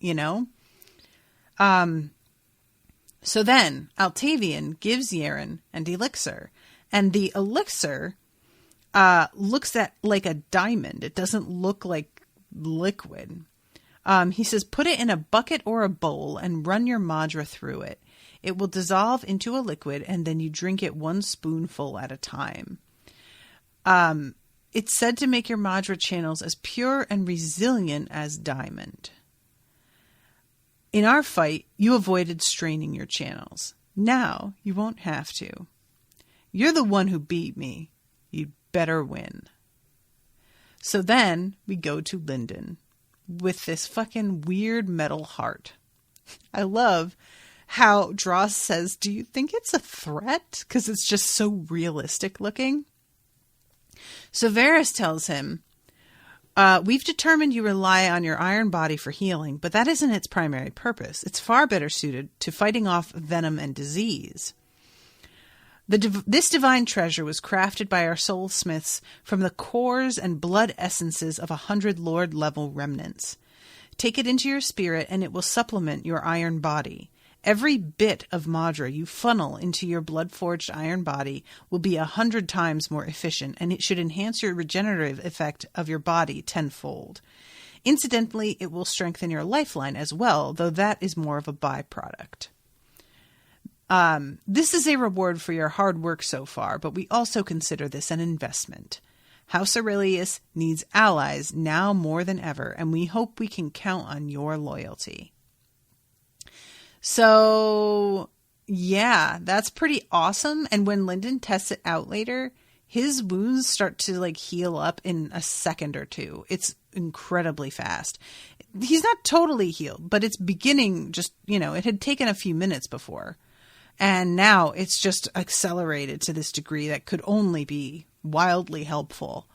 So then Altavian gives Yerin an elixir, and the elixir looks at like a diamond. It doesn't look like liquid. He says, put it in a bucket or a bowl and run your Madra through it. It will dissolve into a liquid, and then you drink it 1 spoonful at a time. It's said to make your Madra channels as pure and resilient as diamond. In our fight, you avoided straining your channels. Now you won't have to. You're the one who beat me. You'd better win. So then we go to Lindon with this fucking weird metal heart. I love how Dross says, do you think it's a threat? Because it's just so realistic looking. So Varys tells him, we've determined you rely on your iron body for healing, but that isn't its primary purpose. It's far better suited to fighting off venom and disease. This divine treasure was crafted by our soulsmiths from the cores and blood essences of 100 Lord-level remnants. Take it into your spirit, and it will supplement your iron body. Every bit of Madra you funnel into your blood-forged iron body will be 100 times more efficient, and it should enhance your regenerative effect of your body tenfold. Incidentally, it will strengthen your lifeline as well, though that is more of a byproduct. This is a reward for your hard work so far, but we also consider this an investment. House Aurelius needs allies now more than ever, and we hope we can count on your loyalty. So, yeah, that's pretty awesome. And when Lindon tests it out later, his wounds start to heal up in a second or two. It's incredibly fast. He's not totally healed, but it's beginning it had taken a few minutes before. And now it's just accelerated to this degree that could only be wildly helpful.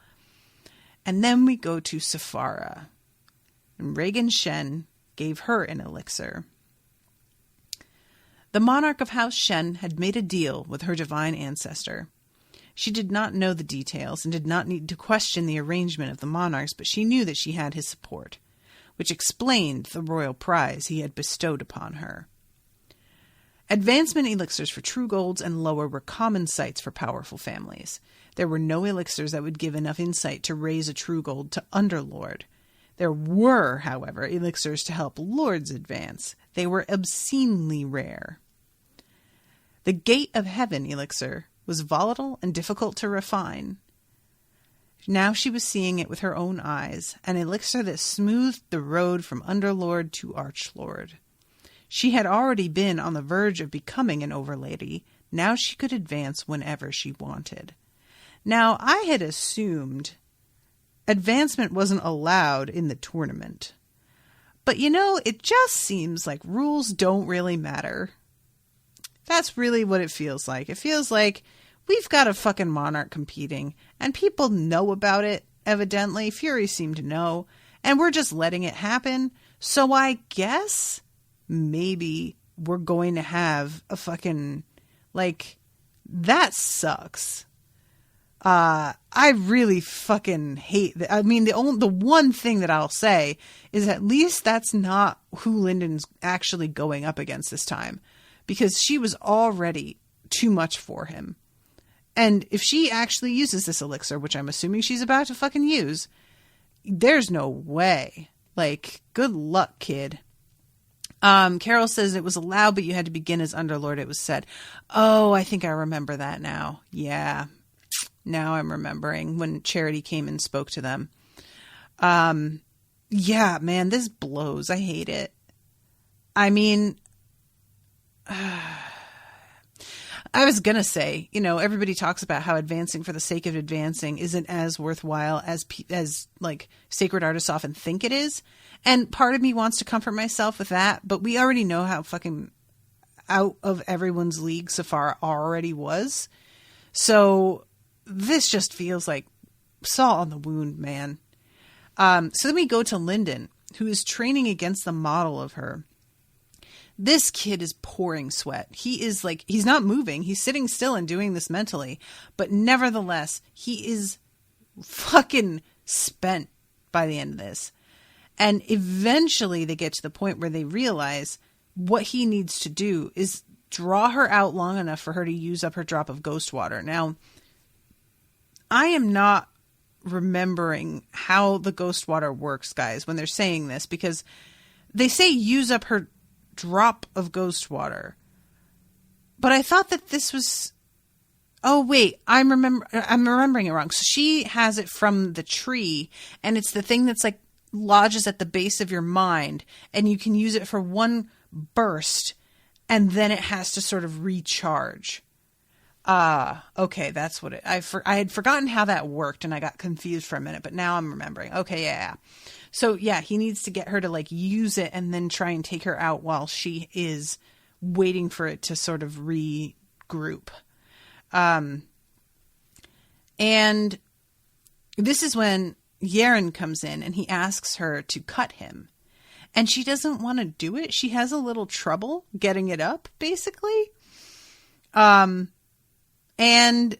And then we go to Saphara. And Rhaegan Shen gave her an elixir. The monarch of House Shen had made a deal with her divine ancestor. She did not know the details and did not need to question the arrangement of the monarchs, but she knew that she had his support, which explained the royal prize he had bestowed upon her. Advancement elixirs for true golds and lower were common sights for powerful families. There were no elixirs that would give enough insight to raise a true gold to underlord. There were, however, elixirs to help lords advance. They were obscenely rare. The Gate of Heaven elixir was volatile and difficult to refine. Now she was seeing it with her own eyes, an elixir that smoothed the road from Underlord to Archlord. She had already been on the verge of becoming an overlady. Now she could advance whenever she wanted. Now, I had assumed advancement wasn't allowed in the tournament. But it just seems like rules don't really matter. That's really what it feels like. It feels like we've got a fucking monarch competing, and people know about it, evidently. Fury seemed to know, and we're just letting it happen. So I guess maybe we're going to have a fucking, that sucks. I really fucking hate that. I mean, the one thing that I'll say is at least that's not who Lindon's actually going up against this time, because she was already too much for him. And if she actually uses this elixir, which I'm assuming she's about to fucking use, there's no way. Good luck, kid. Carol says it was allowed, but you had to begin as Underlord, it was said. Oh, I think I remember that now. Yeah. Now I'm remembering when Charity came and spoke to them. Yeah, man, this blows. I hate it. I mean, I was going to say, everybody talks about how advancing for the sake of advancing isn't as worthwhile as sacred artists often think it is. And part of me wants to comfort myself with that, but we already know how fucking out of everyone's league Safara already was. So this just feels like salt on the wound, man. So then we go to Lindon, who is training against the model of her. This kid is pouring sweat. He is he's not moving. He's sitting still and doing this mentally. But nevertheless, he is fucking spent by the end of this. And eventually they get to the point where they realize what he needs to do is draw her out long enough for her to use up her drop of ghost water. Now, I am not remembering how the ghost water works, guys, when they're saying this, because they say use up her drop of ghost water. But I thought that this was... Oh, wait, I'm remembering it wrong. So she has it from the tree, and it's the thing that's lodges at the base of your mind, and you can use it for one burst, and then it has to sort of recharge. Okay, that's what I had forgotten how that worked, and I got confused for a minute, but now I'm remembering. Okay, yeah. So yeah, he needs to get her to use it and then try and take her out while she is waiting for it to sort of regroup. And this is when Yerin comes in and he asks her to cut him, and she doesn't want to do it. She has a little trouble getting it up, basically. And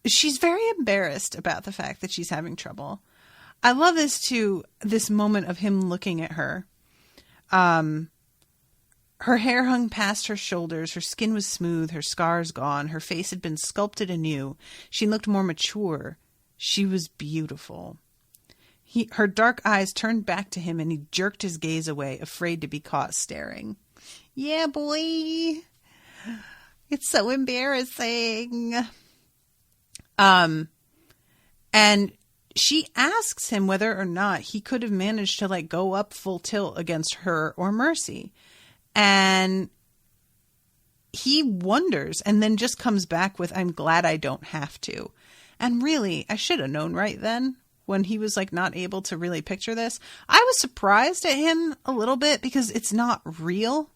she's very embarrassed about the fact that she's having trouble. I love this moment of him looking at her. Her hair hung past her shoulders. Her skin was smooth. Her scars gone. Her face had been sculpted anew. She looked more mature. She was beautiful. Her dark eyes turned back to him, and he jerked his gaze away, afraid to be caught staring. Yeah, boy. It's so embarrassing. And she asks him whether or not he could have managed to go up full tilt against her or Mercy. And he wonders and then just comes back with, I'm glad I don't have to. And really, I should have known right then when he was not able to really picture this. I was surprised at him a little bit because it's not real.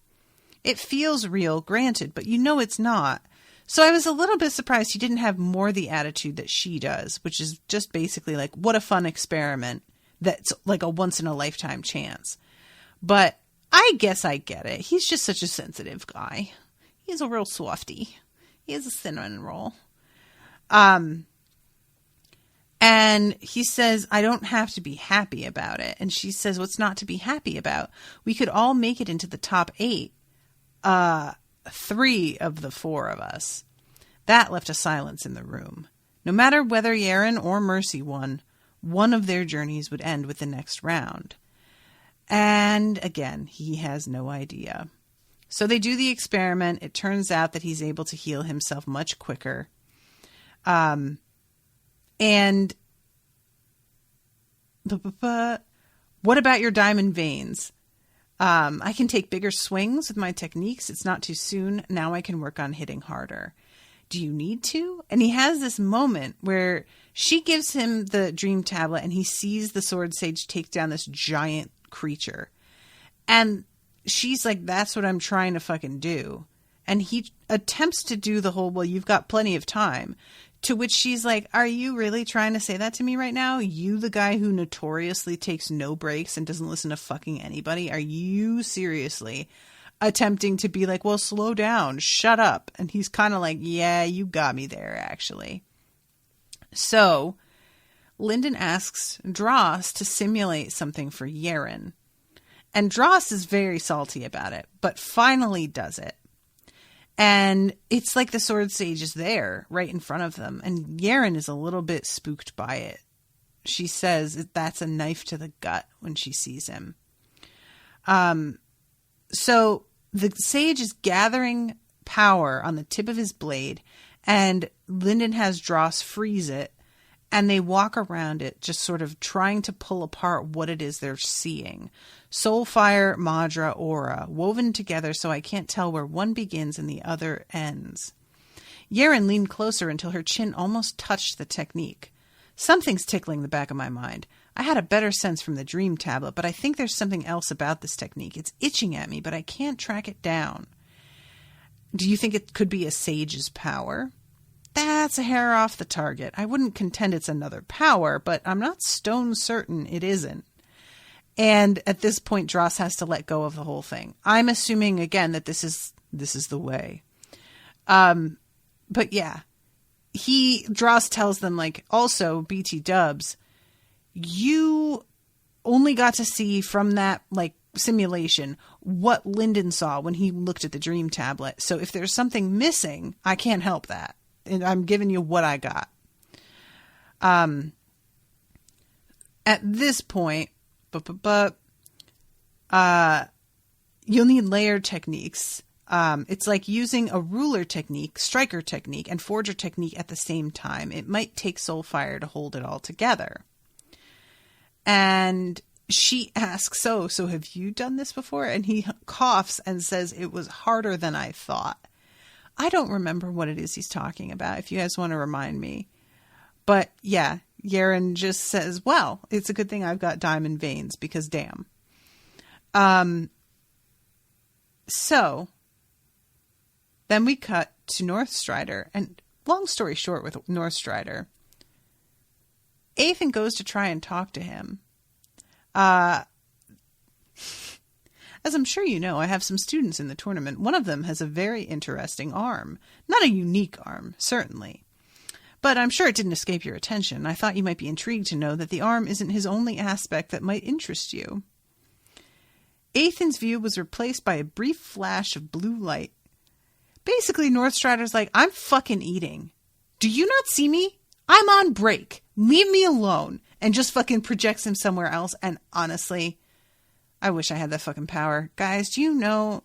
It feels real, granted, but it's not. So I was a little bit surprised he didn't have more the attitude that she does, which is just basically what a fun experiment that's a once-in-a-lifetime chance. But I guess I get it. He's just such a sensitive guy. He's a real softy. He has a cinnamon roll. And he says, I don't have to be happy about it. And she says, what's not to be happy about? We could all make it into the top 8. 3 of the 4 of us. That left a silence in the room. No matter whether Yerin or Mercy won, one of their journeys would end with the next round. And again, he has no idea. So they do the experiment. It turns out that he's able to heal himself much quicker. And what about your diamond veins? I can take bigger swings with my techniques. It's not too soon. Now I can work on hitting harder. Do you need to? And he has this moment where she gives him the dream tablet and he sees the sword sage take down this giant creature. And she's like, that's what I'm trying to fucking do. And he attempts to do the whole, well, you've got plenty of time. To which she's like, are you really trying to say that to me right now? You, the guy who notoriously takes no breaks and doesn't listen to fucking anybody? Are you seriously attempting to be like, well, slow down, shut up? And he's kind of like, yeah, you got me there, actually. So Lindon asks Dross to simulate something for Yerin. And Dross is very salty about it, but finally does it. And it's like the sword sage is there right in front of them. And Yerin is a little bit spooked by it. She says that's a knife to the gut when she sees him. So the sage is gathering power on the tip of his blade, and Lindon has Dross freeze it, and they walk around it just sort of trying to pull apart what it is they're seeing. Soulfire, Madra, Aura, woven together so I can't tell where one begins and the other ends. Yerin leaned closer until her chin almost touched the technique. Something's tickling the back of my mind. I had a better sense from the dream tablet, but I think there's something else about this technique. It's itching at me, but I can't track it down. Do you think it could be a sage's power? That's a hair off the target. I wouldn't contend it's another power, but I'm not stone certain it isn't. And at this point, Dross has to let go of the whole thing. I'm assuming, again, that this is the way. But yeah, Dross tells them, like, also, BT dubs, you only got to see from that, like, simulation what Lindon saw when he looked at the dream tablet. So if there's something missing, I can't help that. And I'm giving you what I got. At this point, you'll need layered techniques. It's like using a ruler technique, striker technique, and forger technique at the same time. It might take Soulfire to hold it all together. And she asks, so have you done this before? And he coughs and says, it was harder than I thought. I don't remember what it is he's talking about, if you guys want to remind me. But yeah, Yerin just says, well, it's a good thing I've got diamond veins, because damn. So then we cut to Northstrider, and long story short with Northstrider, Ethan goes to try and talk to him. As I'm sure you know, I have some students in the tournament. One of them has a very interesting arm. Not a unique arm, certainly. But I'm sure it didn't escape your attention. I thought you might be intrigued to know that the arm isn't his only aspect that might interest you. Ethan's view was replaced by a brief flash of blue light. Basically, Northstrider's like, I'm fucking eating. Do you not see me? I'm on break. Leave me alone. And just fucking projects him somewhere else. And honestly, I wish I had that fucking power. Guys, do you know,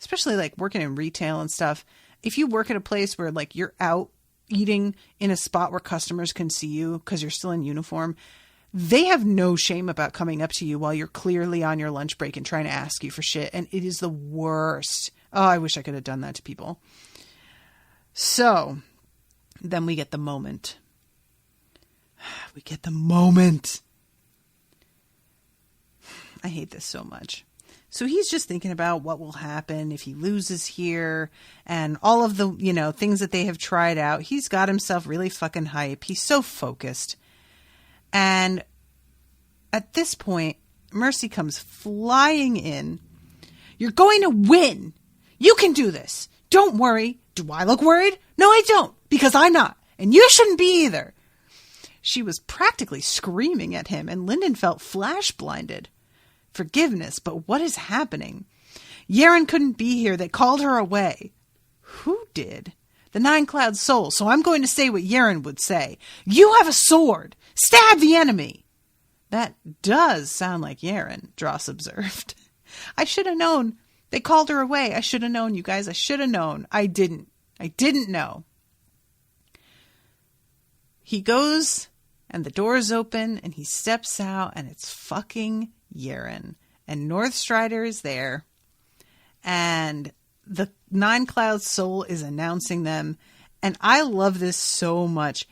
especially like working in retail and stuff, if you work at a place where like you're out eating in a spot where customers can see you because you're still in uniform, they have no shame about coming up to you while you're clearly on your lunch break and trying to ask you for shit. And it is the worst. Oh, I wish I could have done that to people. So then we get the moment. We get the moment. I hate this so much. So he's just thinking about what will happen if he loses here and all of the, things that they have tried out. He's got himself really fucking hype. He's so focused. And at this point, Mercy comes flying in. You're going to win. You can do this. Don't worry. Do I look worried? No, I don't, because I'm not. And you shouldn't be either. She was practically screaming at him, and Lindon felt flash blinded. Forgiveness, but what is happening? Yerin couldn't be here. They called her away. Who did? the Nine-Cloud Soul, so I'm going to say what Yerin would say. You have a sword! Stab the enemy! That does sound like Yerin, Dross observed. I should have known. They called her away. I should have known, you guys. I should have known. I didn't. I didn't know. He goes, and the doors open, and he steps out, and it's fucking Yerin. And Northstrider is there, and the Nine-Cloud Soul is announcing them, and I love this so much.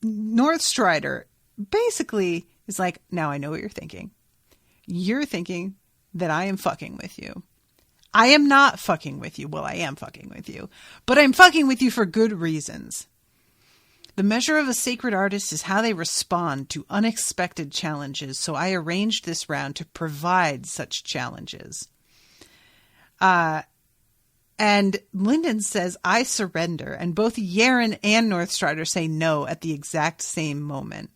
Northstrider basically is like, now I know what you're thinking. You're thinking that I am fucking with you. I am not fucking with you. Well, I am fucking with you, but I'm fucking with you for good reasons. The measure of a sacred artist is how they respond to unexpected challenges, so I arranged this round to provide such challenges. And Lindon says, I surrender, and both Yerin and Northstrider say no at the exact same moment.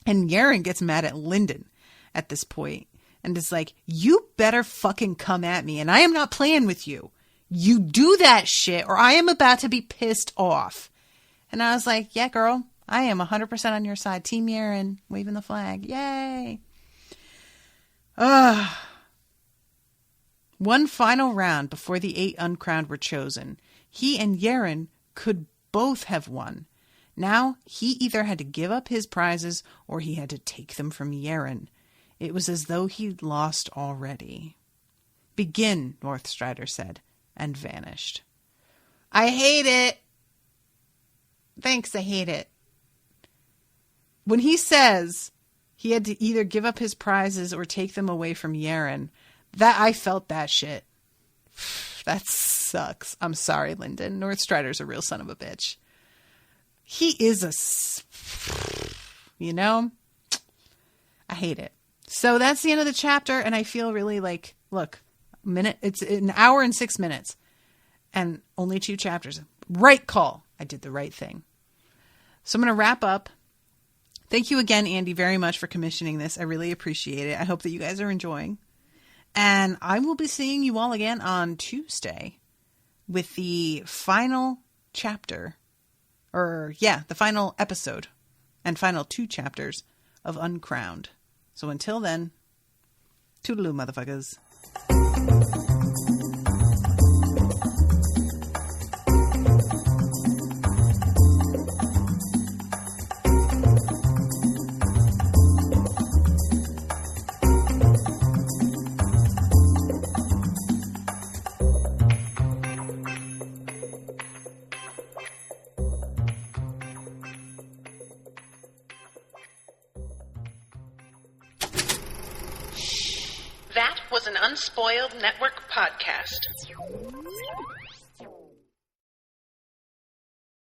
And Yerin gets mad at Lindon at this point, and is like, you better fucking come at me, and I am not playing with you. You do that shit, or I am about to be pissed off. And I was like, yeah, girl, I am 100% on your side. Team Yerin, waving the flag. Yay. One final round before the 8 uncrowned were chosen. He and Yerin could both have won. Now, he either had to give up his prizes or he had to take them from Yerin. It was as though he'd lost already. Begin, Northstrider said, and vanished. I hate it. Thanks, I hate it. When he says he had to either give up his prizes or take them away from Yerin, that I felt that shit. That sucks. I'm sorry, Lindon. Northstrider's a real son of a bitch. He is you know? I hate it. So that's the end of the chapter, and I feel really like, look, it's an hour and 6 minutes, and only 2 chapters. Right call. I did the right thing. So I'm going to wrap up. Thank you again, Andy, very much for commissioning this. I really appreciate it. I hope that you guys are enjoying. And I will be seeing you all again on Tuesday with the final chapter, the final episode and final 2 chapters of Uncrowned. So until then, toodaloo, motherfuckers. That was an Unspoiled Network podcast.